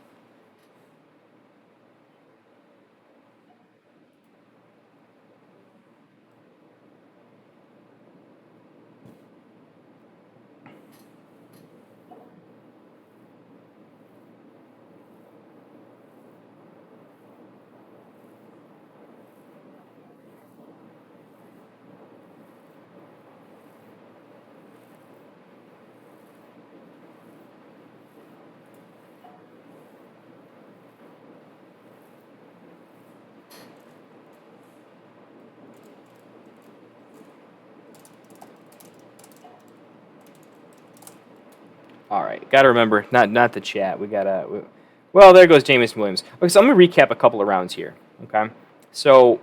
All right, got to remember, not the chat. Well, there goes Jameson Williams. Okay, so I'm gonna recap a couple of rounds here. Okay, so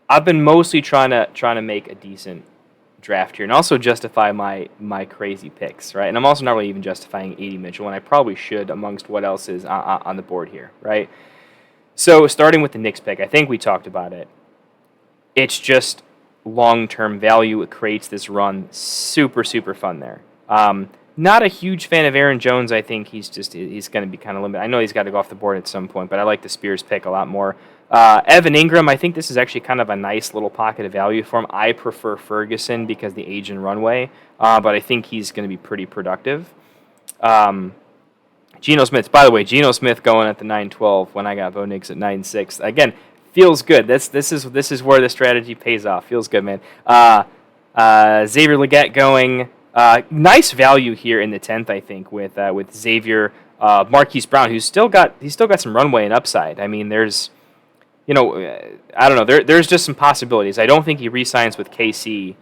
I've been mostly trying to make a decent draft here, and also justify my crazy picks, right? And I'm also not really even justifying AD Mitchell, and I probably should amongst what else is on the board here, right? So starting with the Knicks pick, I think we talked about it. It's just long-term value. It creates this run, super fun there. Not a huge fan of Aaron Jones. I think he's going to be kind of limited. I know he's got to go off the board at some point, but I like the Spears pick a lot more. Evan Ingram, I think this is actually kind of a nice little pocket of value for him. I prefer Ferguson because the age and runway, but I think he's going to be pretty productive. Geno Smith, by the way, Geno Smith going at the 9-12 when I got Bo Nix at 9-6. Again, feels good. This is where the strategy pays off. Feels good, man. Xavier Legette going. Nice value here in the 10th, I think, with Xavier, Marquise Brown, who's still got some runway and upside. I mean, there's, I don't know, there's just some possibilities. I don't think he re-signs with KC,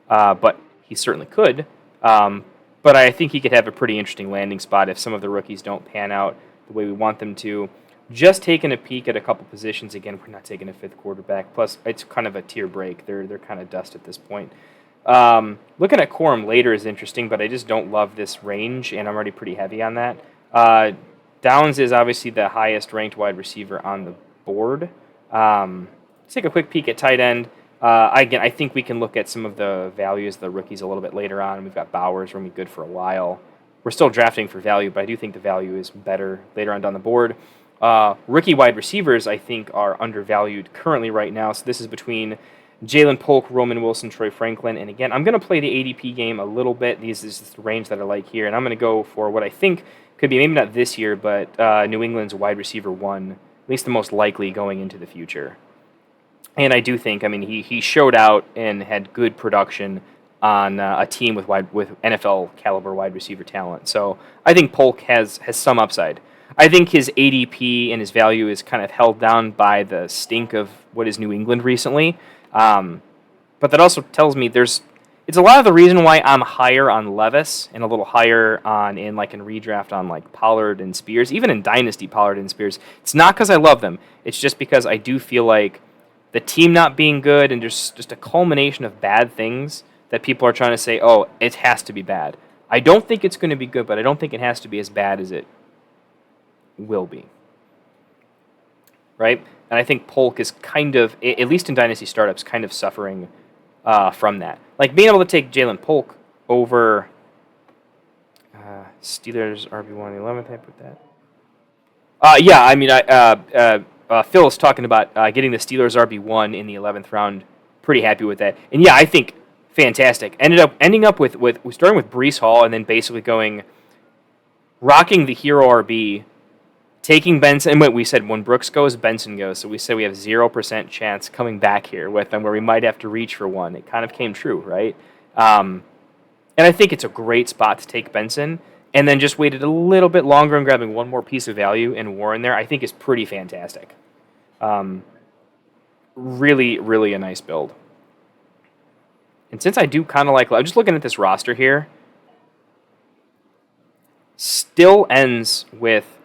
but he certainly could. But I think he could have a pretty interesting landing spot if some of the rookies don't pan out the way we want them to. Just taking a peek at a couple positions. Again, we're not taking a fifth quarterback. Plus, it's kind of a tier break. They're kind of dust at this point. Looking at Corum later is interesting, but I just don't love this range, and I'm already pretty heavy on that. Downs is obviously the highest ranked wide receiver on the board. Let's take a quick peek at tight end. Again, I think we can look at some of the values of the rookies a little bit later on. We've got Bowers, we're going to be good for a while. We're still drafting for value, but I do think the value is better later on down the board. Rookie wide receivers, I think, are undervalued currently right now. So this is between Jalen Polk, Roman Wilson, Troy Franklin. And again, I'm going to play the ADP game a little bit. This is the range that I like here. And I'm going to go for what I think could be, maybe not this year, but New England's wide receiver 1, at least the most likely going into the future. And I do think, he showed out and had good production on a team with NFL caliber wide receiver talent. So I think Polk has some upside. I think his ADP and his value is kind of held down by the stink of what is New England recently. But that also tells me it's a lot of the reason why I'm higher on Levis and a little higher in redraft on like Pollard and Spears, even in Dynasty Pollard and Spears. It's not because I love them. It's just because I do feel like the team not being good and just a culmination of bad things that people are trying to say, oh, it has to be bad. I don't think it's going to be good, but I don't think it has to be as bad as it will be. Right? And I think Polk is kind of, at least in Dynasty Startups, kind of suffering from that. Like being able to take Jalen Polk over Steelers RB1 in the 11th, I put that. Phil is talking about getting the Steelers RB1 in the 11th round. Pretty happy with that. And yeah, I think fantastic. Ending up with starting with Breece Hall and then basically rocking the hero RB, taking Benson. And we said when Brooks goes, Benson goes. So we said we have 0% chance coming back here with them where we might have to reach for one. It kind of came true, right? And I think it's a great spot to take Benson. And then just waited a little bit longer and grabbing one more piece of value and Warren there, I think is pretty fantastic. Really, really a nice build. And since I do kind of I'm just looking at this roster here, still ends with,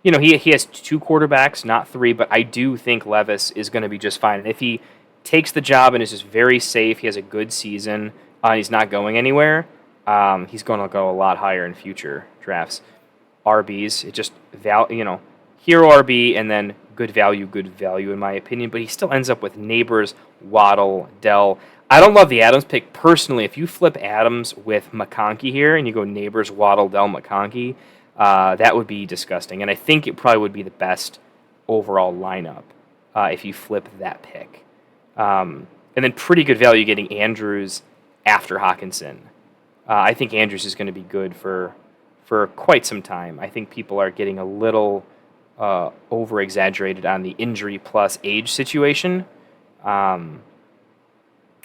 he has 2 quarterbacks, not 3, but I do think Levis is going to be just fine. And if he takes the job and is just very safe, he has a good season, and he's not going anywhere, he's going to go a lot higher in future drafts. RBs, it just hero RB and then good value in my opinion. But he still ends up with Neighbors, Waddle, Dell. I don't love the Adams pick personally. If you flip Adams with McConkey here and you go Neighbors, Waddle, Dell, McConkey, that would be disgusting. And I think it probably would be the best overall lineup if you flip that pick. And then pretty good value getting Andrews after Hawkinson. I think Andrews is going to be good for quite some time. I think people are getting a little over-exaggerated on the injury plus age situation.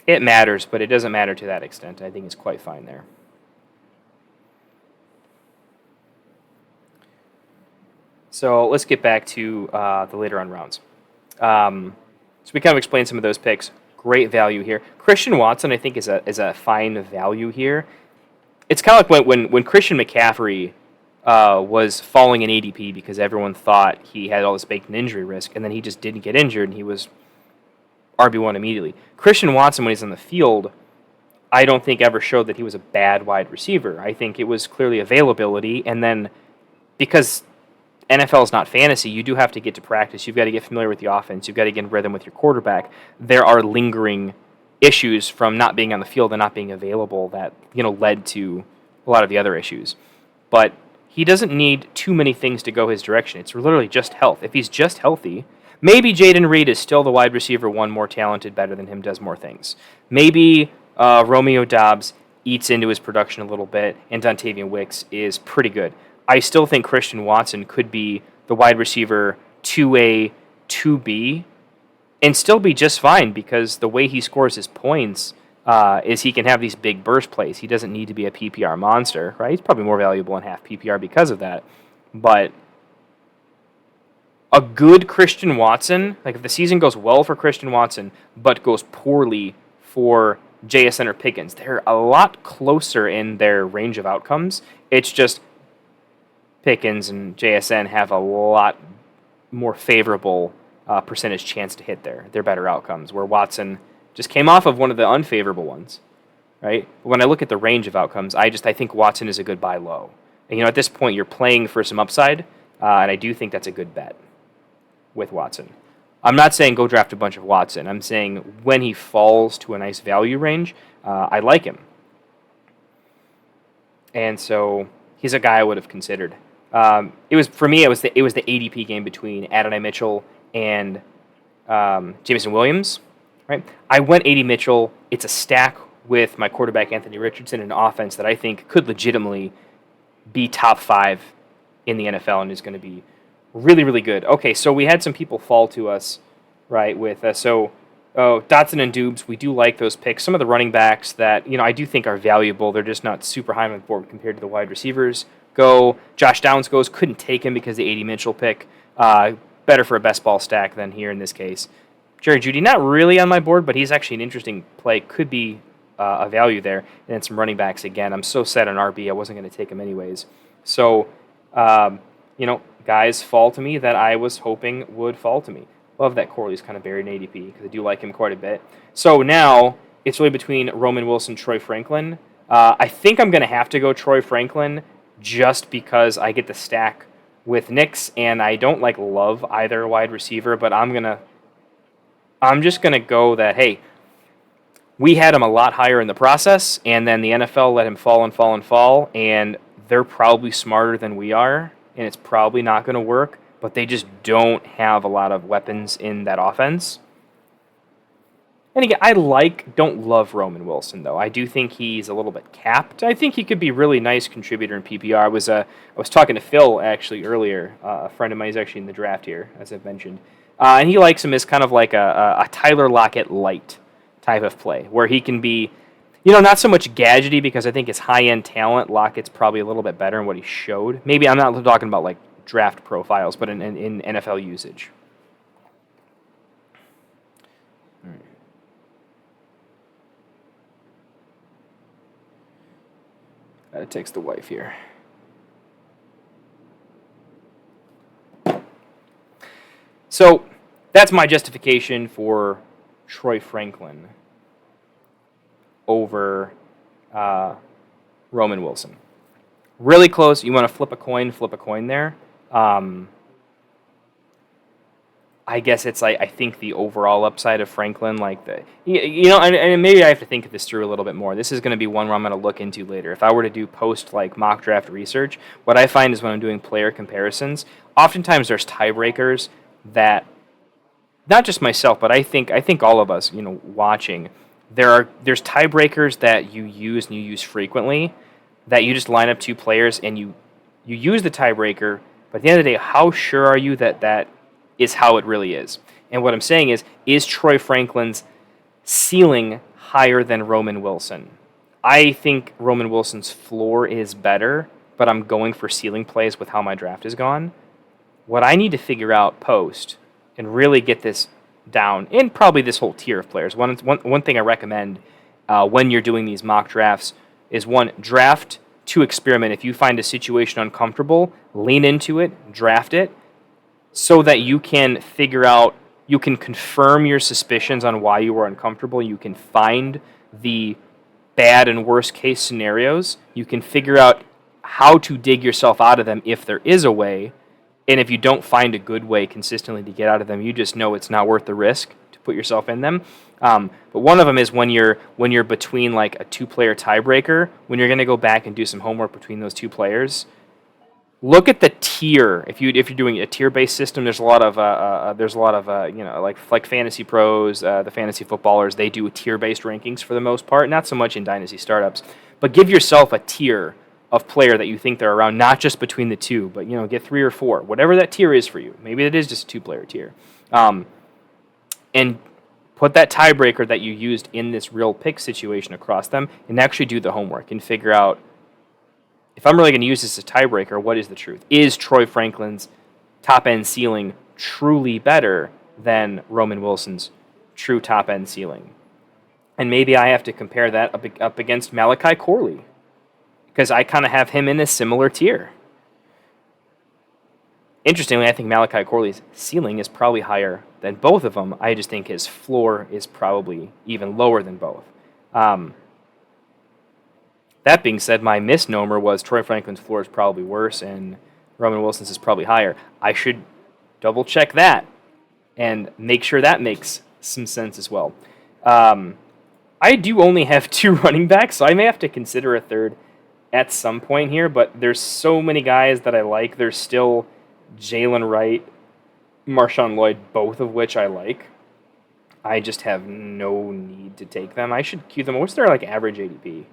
It matters, but it doesn't matter to that extent. I think it's quite fine there. So let's get back to the later on rounds. So we kind of explained some of those picks. Great value here. Christian Watson, I think, is a fine value here. It's kind of like when Christian McCaffrey was falling in ADP because everyone thought he had all this baked-in injury risk, and then he just didn't get injured, and he was RB1 immediately. Christian Watson, when he's on the field, I don't think ever showed that he was a bad wide receiver. I think it was clearly availability, and then because NFL is not fantasy, you do have to get to practice. You've got to get familiar with the offense. You've got to get in rhythm with your quarterback. There are lingering issues from not being on the field and not being available that led to a lot of the other issues. But he doesn't need too many things to go his direction. It's literally just health. If he's just healthy, maybe Jaden Reed is still the wide receiver one, more talented, better than him, does more things. Maybe Romeo Doubs eats into his production a little bit, and Dontavian Wicks is pretty good. I still think Christian Watson could be the wide receiver 2A, 2B, and still be just fine because the way he scores his points is he can have these big burst plays. He doesn't need to be a PPR monster, right? He's probably more valuable in half PPR because of that. But a good Christian Watson, like if the season goes well for Christian Watson, but goes poorly for JSN or Pickens, they're a lot closer in their range of outcomes. It's just Pickens and JSN have a lot more favorable percentage chance to hit their better outcomes, where Watson just came off of one of the unfavorable ones, right? When I look at the range of outcomes, I think Watson is a good buy low. And, at this point, you're playing for some upside, and I do think that's a good bet with Watson. I'm not saying go draft a bunch of Watson. I'm saying when he falls to a nice value range, I like him. And so he's a guy I would have considered. It was the ADP game between Adonai Mitchell and Jameson Williams. Right? I went AD Mitchell. It's a stack with my quarterback Anthony Richardson, an offense that I think could legitimately be top 5 in the NFL and is going to be really, really good. Okay, so we had some people fall to us, right? With Dotson and Dubes, we do like those picks. Some of the running backs that I do think are valuable. They're just not super high on the board compared to the wide receivers. Josh Downs goes. Couldn't take him because the AD Mitchell pick. Better for a best ball stack than here in this case. Jerry Jeudy, not really on my board, but he's actually an interesting play. Could be a value there. And then some running backs again. I'm so set on RB, I wasn't going to take him anyways. So, guys fall to me that I was hoping would fall to me. Love that Corley's kind of buried in ADP because I do like him quite a bit. So now it's really between Roman Wilson, Troy Franklin. I think I'm going to have to go Troy Franklin just because I get the stack with Knicks, and I don't love either wide receiver, but I'm just going to go that, hey, we had him a lot higher in the process, and then the NFL let him fall and fall and fall, and they're probably smarter than we are, and it's probably not going to work, but they just don't have a lot of weapons in that offense. And again, don't love Roman Wilson, though. I do think he's a little bit capped. I think he could be a really nice contributor in PPR. I was talking to Phil, actually, earlier. A friend of mine is actually in the draft here, as I've mentioned. And he likes him as kind of like a Tyler Lockett light type of play, where he can be, not so much gadgety, because I think his high-end talent, Lockett's probably a little bit better in what he showed. Maybe I'm not talking about draft profiles, but in NFL usage. All right. Gotta text the wife here. So that's my justification for Troy Franklin over Roman Wilson. Really close. You want to flip a coin there. I guess it's I think the overall upside of Franklin, and maybe I have to think this through a little bit more. This is going to be one where I'm going to look into later. If I were to do post mock draft research, what I find is when I'm doing player comparisons, oftentimes there's tiebreakers that, not just myself, but I think all of us, watching, there's tiebreakers that you use frequently, that you just line up two players and you use the tiebreaker, but at the end of the day, how sure are you that is how it really is? And what I'm saying is Troy Franklin's ceiling higher than Roman Wilson? I think Roman Wilson's floor is better, but I'm going for ceiling plays with how my draft is gone. What I need to figure out post and really get this down, and probably this whole tier of players, one thing I recommend when you're doing these mock drafts is, one, draft to experiment. If you find a situation uncomfortable, lean into it, draft it, so that you can figure out, you can confirm your suspicions on why you were uncomfortable. You can find the bad and worst case scenarios. You can figure out how to dig yourself out of them if there is a way. And if you don't find a good way consistently to get out of them, you just know it's not worth the risk to put yourself in them. But one of them is when you're between like a 2-player tiebreaker, when you're going to go back and do some homework between those 2 players. Look at the tier. If you're doing a tier-based system, there's a lot of like Fantasy Pros, the fantasy footballers. They do tier-based rankings for the most part. Not so much in Dynasty Startups, but give yourself a tier of player that you think they're around, not just between the 2, but get 3 or 4, whatever that tier is for you. Maybe it is just a 2-player tier, and put that tiebreaker that you used in this real pick situation across them, and actually do the homework and figure out, if I'm really going to use this as a tiebreaker, what is the truth? Is Troy Franklin's top-end ceiling truly better than Roman Wilson's true top-end ceiling? And maybe I have to compare that up against Malachi Corley, because I kind of have him in a similar tier. Interestingly, I think Malachi Corley's ceiling is probably higher than both of them. I just think his floor is probably even lower than both. That being said, my misnomer was Troy Franklin's floor is probably worse and Roman Wilson's is probably higher. I should double check that and make sure that makes some sense as well. I do only have 2 running backs, so I may have to consider a third at some point here, but there's so many guys that I like. There's still Jalen Wright, Marshawn Lloyd, both of which I like. I just have no need to take them. I should queue them. What's their average ADP?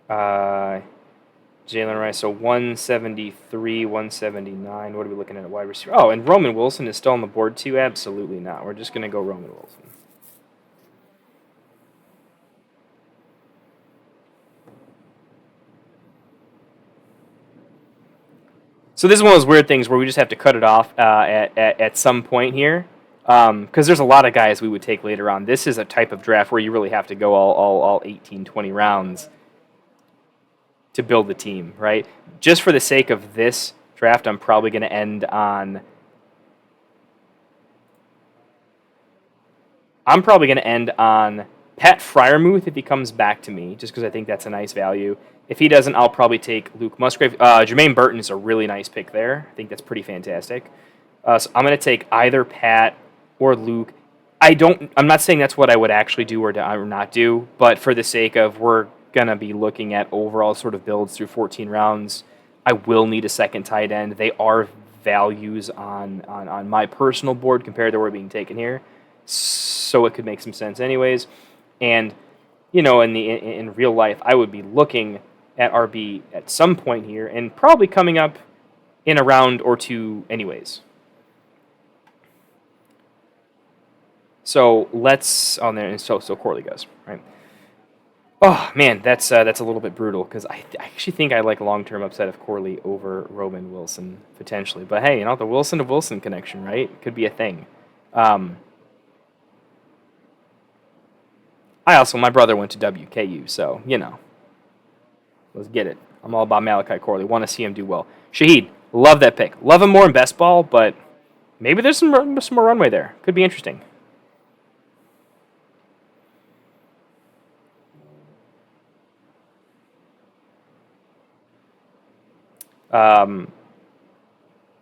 Jalen Rice, so 173, 179. What are we looking at wide receiver? Oh, and Roman Wilson is still on the board too? Absolutely not. We're just going to go Roman Wilson. So this is one of those weird things where we just have to cut it off at some point here, because there's a lot of guys we would take later on. This is a type of draft where you really have to go all 18, 20 rounds to build the team, right? Just for the sake of this draft, I'm probably going to end on... Pat Freiermuth if he comes back to me, just because I think that's a nice value. If he doesn't, I'll probably take Luke Musgrave. Jermaine Burton is a really nice pick there. I think that's pretty fantastic. So I'm going to take either Pat or Luke. I'm not saying that's what I would actually do or not do, but for the sake of we're going to be looking at overall sort of builds through 14 rounds, I will need a second tight end. They are values on my personal board compared to where being taken here, so it could make some sense anyways. And in real life, I would be looking at RB at some point here, and probably coming up in a round or 2 anyways. So let's on there, and so Corley goes right. Oh man, that's a little bit brutal because I actually think I like long-term upside of Corley over Roman Wilson potentially. But hey, the Wilson to Wilson connection, right? Could be a thing. My brother went to WKU, so let's get it. I'm all about Malachi Corley. Want to see him do well. Shaheed, love that pick. Love him more in best ball, but maybe there's some more runway there. Could be interesting.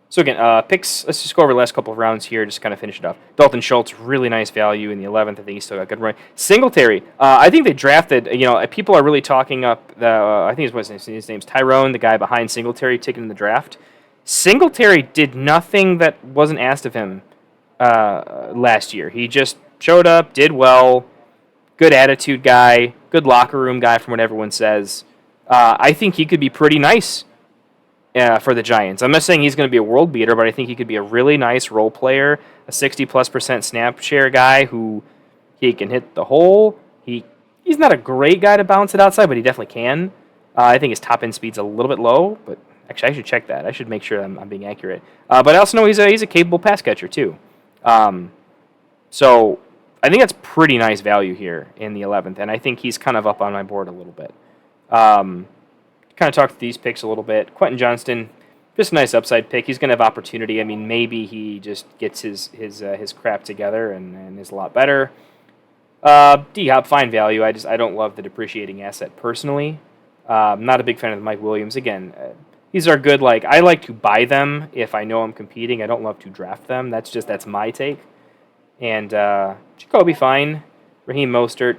So again, picks, let's just go over the last couple of rounds here, just kind of finish it off. Dalton Schultz, really nice value in the 11th. I think he's still got good run. Singletary, I think they drafted, people are really talking up, I think his name's Tyrone, the guy behind Singletary, taking in the draft. Singletary did nothing that wasn't asked of him last year. He just showed up, did well, good attitude guy, good locker room guy from what everyone says. I think he could be pretty nice for the Giants. I'm not saying he's going to be a world beater, but I think he could be a really nice role player, a 60+% snap share guy who he can hit the hole. He's not a great guy to bounce it outside, but he definitely can. I think his top end speed's a little bit low, but actually I should check that. I should make sure I'm being accurate. But I also know he's a capable pass catcher too. So I think that's pretty nice value here in the 11th, and I think he's kind of up on my board a little bit. Kind of talk through these picks a little bit. Quentin Johnston, just a nice upside pick. He's going to have opportunity. I mean, maybe he just gets his crap together and is a lot better. D-Hop, fine value. I don't love the depreciating asset personally. Not a big fan of Mike Williams. Again, these are good. I like to buy them if I know I'm competing. I don't love to draft them. That's my take. And Jacoby fine. Raheem Mostert.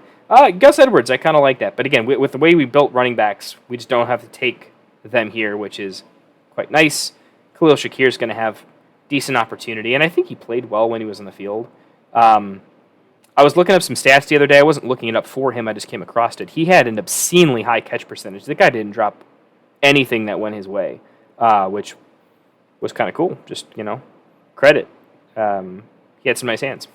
Gus Edwards, I kind of like that. But again, with the way we built running backs, we just don't have to take them here, which is quite nice. Khalil Shakir's going to have decent opportunity, and I think he played well when he was on the field. I was looking up some stats the other day. I wasn't looking it up for him. I just came across it. He had an obscenely high catch percentage. The guy didn't drop anything that went his way, which was kind of cool. Just, credit. He had some nice hands.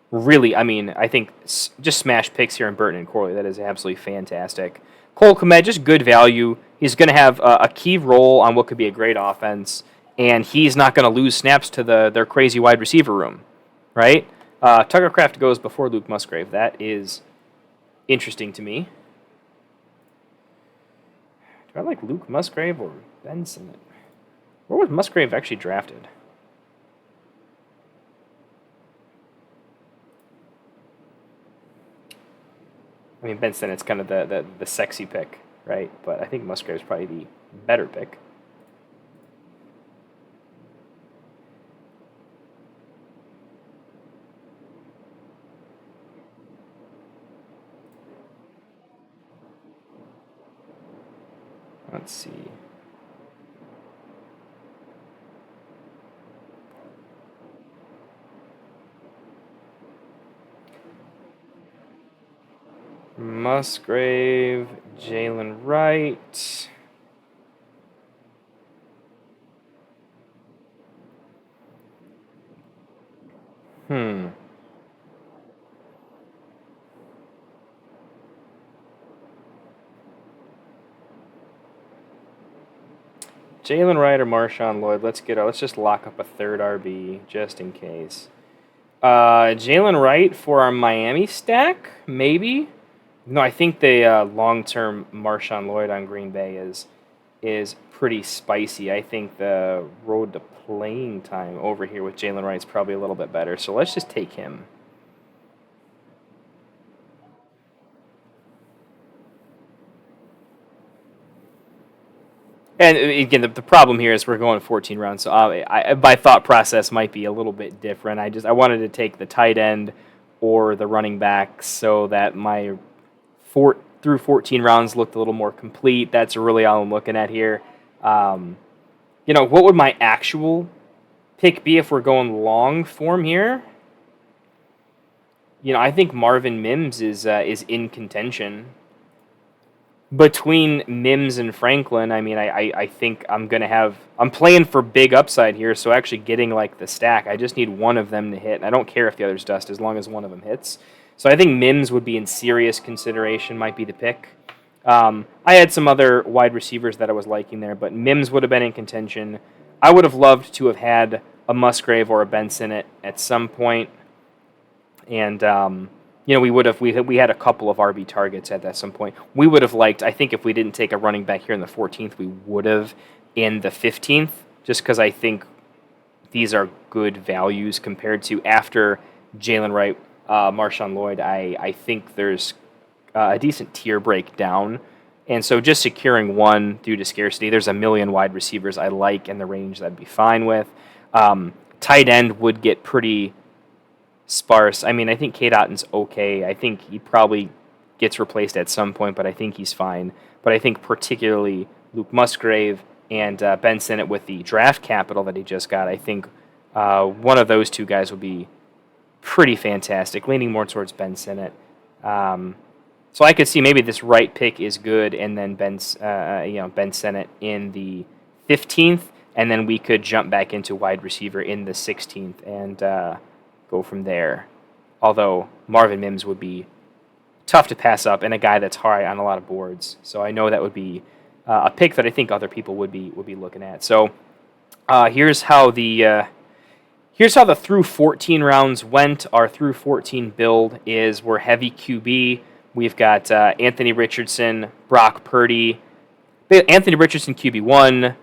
Really, I mean, I think just smash picks here in Burton and Corley. That is absolutely fantastic. Cole Kmet, just good value. He's going to have a key role on what could be a great offense, and he's not going to lose snaps to their crazy wide receiver room, right? Tucker Kraft goes before Luke Musgrave. That is interesting to me. Do I like Luke Musgrave or Ben Sinnott? Where was Musgrave actually drafted? I mean, Ben Sinnott's kind of the sexy pick, right? But I think Musgrave's probably the better pick. Let's see. Musgrave, Jalen Wright. Jalen Wright or Marshawn Lloyd. Let's just lock up a third RB just in case. Jalen Wright for our Miami stack, maybe. No, I think the long-term Marshawn Lloyd on Green Bay is pretty spicy. I think the road to playing time over here with Jalen Wright is probably a little bit better. So let's just take him. And again, the problem here is we're going 14 rounds, so my thought process might be a little bit different. I wanted to take the tight end or the running back so that my through 14 rounds looked a little more complete. That's really all I'm looking at here. What would my actual pick be if we're going long form here? I think Marvin Mims is in contention. Between Mims and Franklin, I mean, I think I'm playing for big upside here, so actually getting like the stack, I just need one of them to hit, and I don't care if the others dust as long as one of them hits. So I think Mims would be in serious consideration, might be the pick. I had some other wide receivers that I was liking there, but Mims would have been in contention. I would have loved to have had a Musgrave or a Ben Sinnott at some point, and we had a couple of RB targets at that some point. We would have liked, I think if we didn't take a running back here in the 14th, we would have in the 15th, just because I think these are good values compared to after Jalen Wright, Marshawn Lloyd. I think there's a decent tier breakdown. And so just securing one due to scarcity, there's a million wide receivers I like in the range that I'd be fine with. Tight end would get pretty sparse. I mean, I think Cade Otton's okay. I think he probably gets replaced at some point, but I think he's fine. But I think particularly Luke Musgrave and Ben Sinnott with the draft capital that he just got, I think one of those two guys would be pretty fantastic, leaning more towards Ben Sinnott. So I could see maybe this right pick is good, and then Ben Sinnott in the 15th, and then we could jump back into wide receiver in the 16th and go from there. Although Marvin Mims would be tough to pass up, and a guy that's high on a lot of boards. So I know that would be a pick that I think other people would be looking at. So here's how the through 14 rounds went. Our through 14 build is we're heavy QB. We've got Anthony Richardson, Brock Purdy, Anthony Richardson QB1.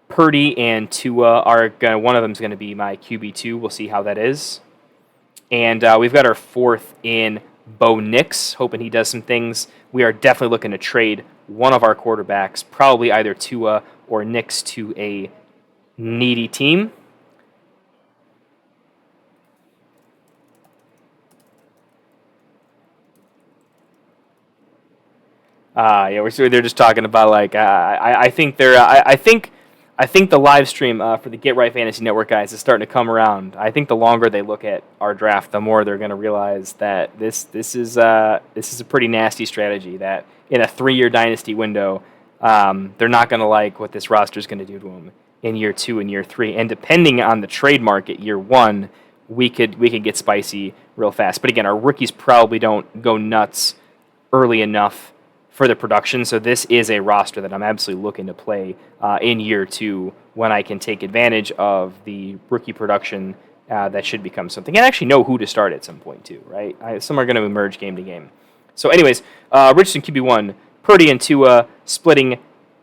Purdy and Tua are one of them is going to be my QB2. We'll see how that is. And we've got our fourth in Bo Nix, hoping he does some things. We are definitely looking to trade one of our quarterbacks, probably either Tua or Nix, to a needy team. They're just talking about like I think I think the live stream for the Get Right Fantasy Network guys is starting to come around. I think the longer they look at our draft, the more they're going to realize that this is a pretty nasty strategy. That in a 3-year dynasty window, they're not going to like what this roster is going to do to them in year 2 and year 3. And depending on the trade market, year 1, we could get spicy real fast. But again, our rookies probably don't go nuts early enough for the production, so this is a roster that I'm absolutely looking to play in year 2 when I can take advantage of the rookie production that should become something, and actually know who to start at some point too, right? Some are going to emerge game to game. So anyways, Richardson QB1, Purdy and Tua splitting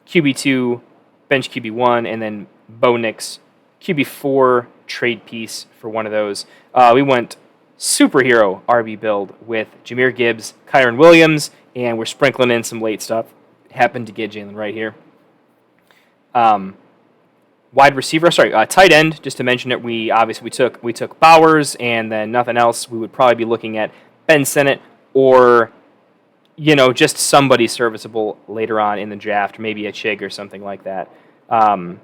QB2, bench QB1, and then Bo Nix QB4 trade piece for one of those. We went superhero RB build with Jahmyr Gibbs, Kyron Williams, and we're sprinkling in some late stuff. Happened to get Jalen right here. Tight end. Just to mention it, we took Bowers, and then nothing else. We would probably be looking at Ben Sinnott or just somebody serviceable later on in the draft, maybe a Chig or something like that. The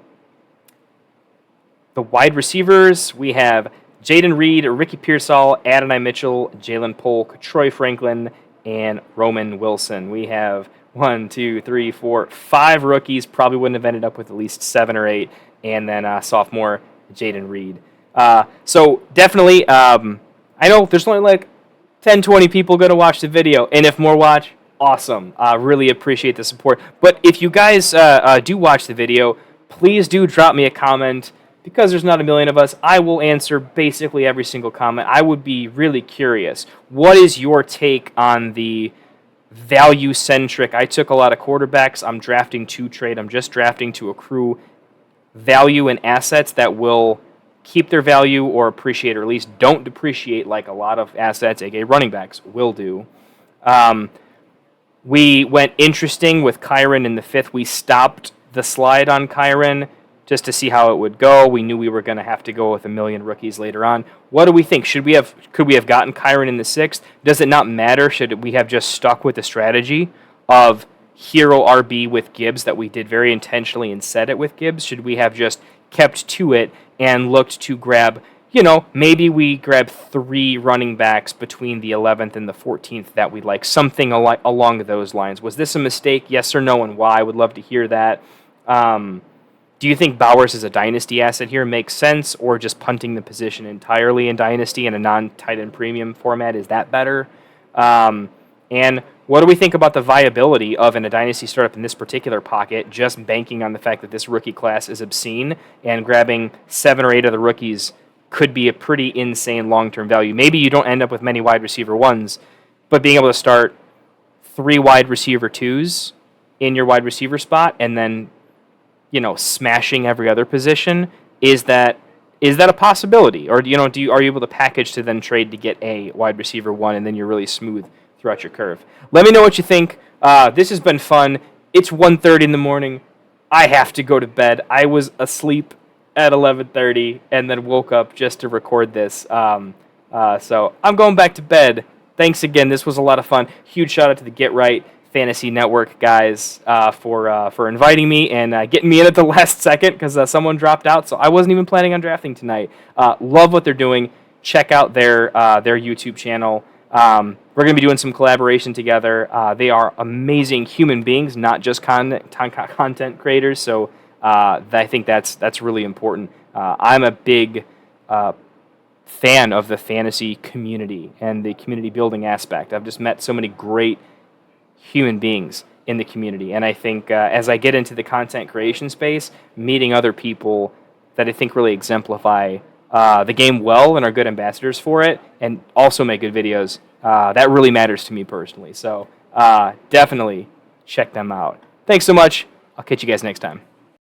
wide receivers, we have Jaden Reed, Ricky Pearsall, Adonai Mitchell, Jalen Polk, Troy Franklin, and Roman Wilson. We have 5 rookies. Probably wouldn't have ended up with at least 7 or 8, and then sophomore Jaden Reed. So definitely, I know there's only like 10, 20 people going to watch the video, and if more watch, awesome. Really appreciate the support. But if you guys do watch the video, please do drop me a comment. Because there's not a million of us, I will answer basically every single comment. I would be really curious. What is your take on the value-centric? I took a lot of quarterbacks. I'm drafting to trade. I'm just drafting to accrue value and assets that will keep their value or appreciate, or at least don't depreciate like a lot of assets, aka running backs, will do. We went interesting with Kyron in the 5th. We stopped the slide on Kyron just to see how it would go. We knew we were going to have to go with a million rookies later on. What do we think? Could we have gotten Kyron in the 6th? Does it not matter? Should we have just stuck with the strategy of hero RB with Gibbs that we did very intentionally and set it with Gibbs? Should we have just kept to it and looked to grab, maybe we grab 3 running backs between the 11th and the 14th that we like, something along those lines. Was this a mistake? Yes or no, and why? I would love to hear that. Do you think Bowers as a dynasty asset here makes sense, or just punting the position entirely in dynasty in a non-tight end premium format? Is that better? And what do we think about the viability of in a dynasty startup in this particular pocket, just banking on the fact that this rookie class is obscene and grabbing 7 or 8 of the rookies could be a pretty insane long-term value? Maybe you don't end up with many wide receiver 1s, but being able to start 3 wide receiver 2s in your wide receiver spot and then smashing every other position, is that a possibility? Or are you able to package to then trade to get a wide receiver 1 and then you're really smooth throughout your curve? Let me know what you think. This has been fun. It's 1:30 in the morning. I have to go to bed. I was asleep at 11:30 and then woke up just to record this. So I'm going back to bed. Thanks again. This was a lot of fun. Huge shout out to the Get Right Fantasy Network guys for inviting me and getting me in at the last second because someone dropped out, so I wasn't even planning on drafting tonight. Love what they're doing. Check out their YouTube channel. We're going to be doing some collaboration together. They are amazing human beings, not just content creators, so I think that's really important. I'm a big fan of the fantasy community and the community building aspect. I've just met so many great human beings in the community, and I think as I get into the content creation space, meeting other people that I think really exemplify the game well and are good ambassadors for it and also make good videos, that really matters to me personally. So definitely check them out. Thanks so much. I'll catch you guys next time.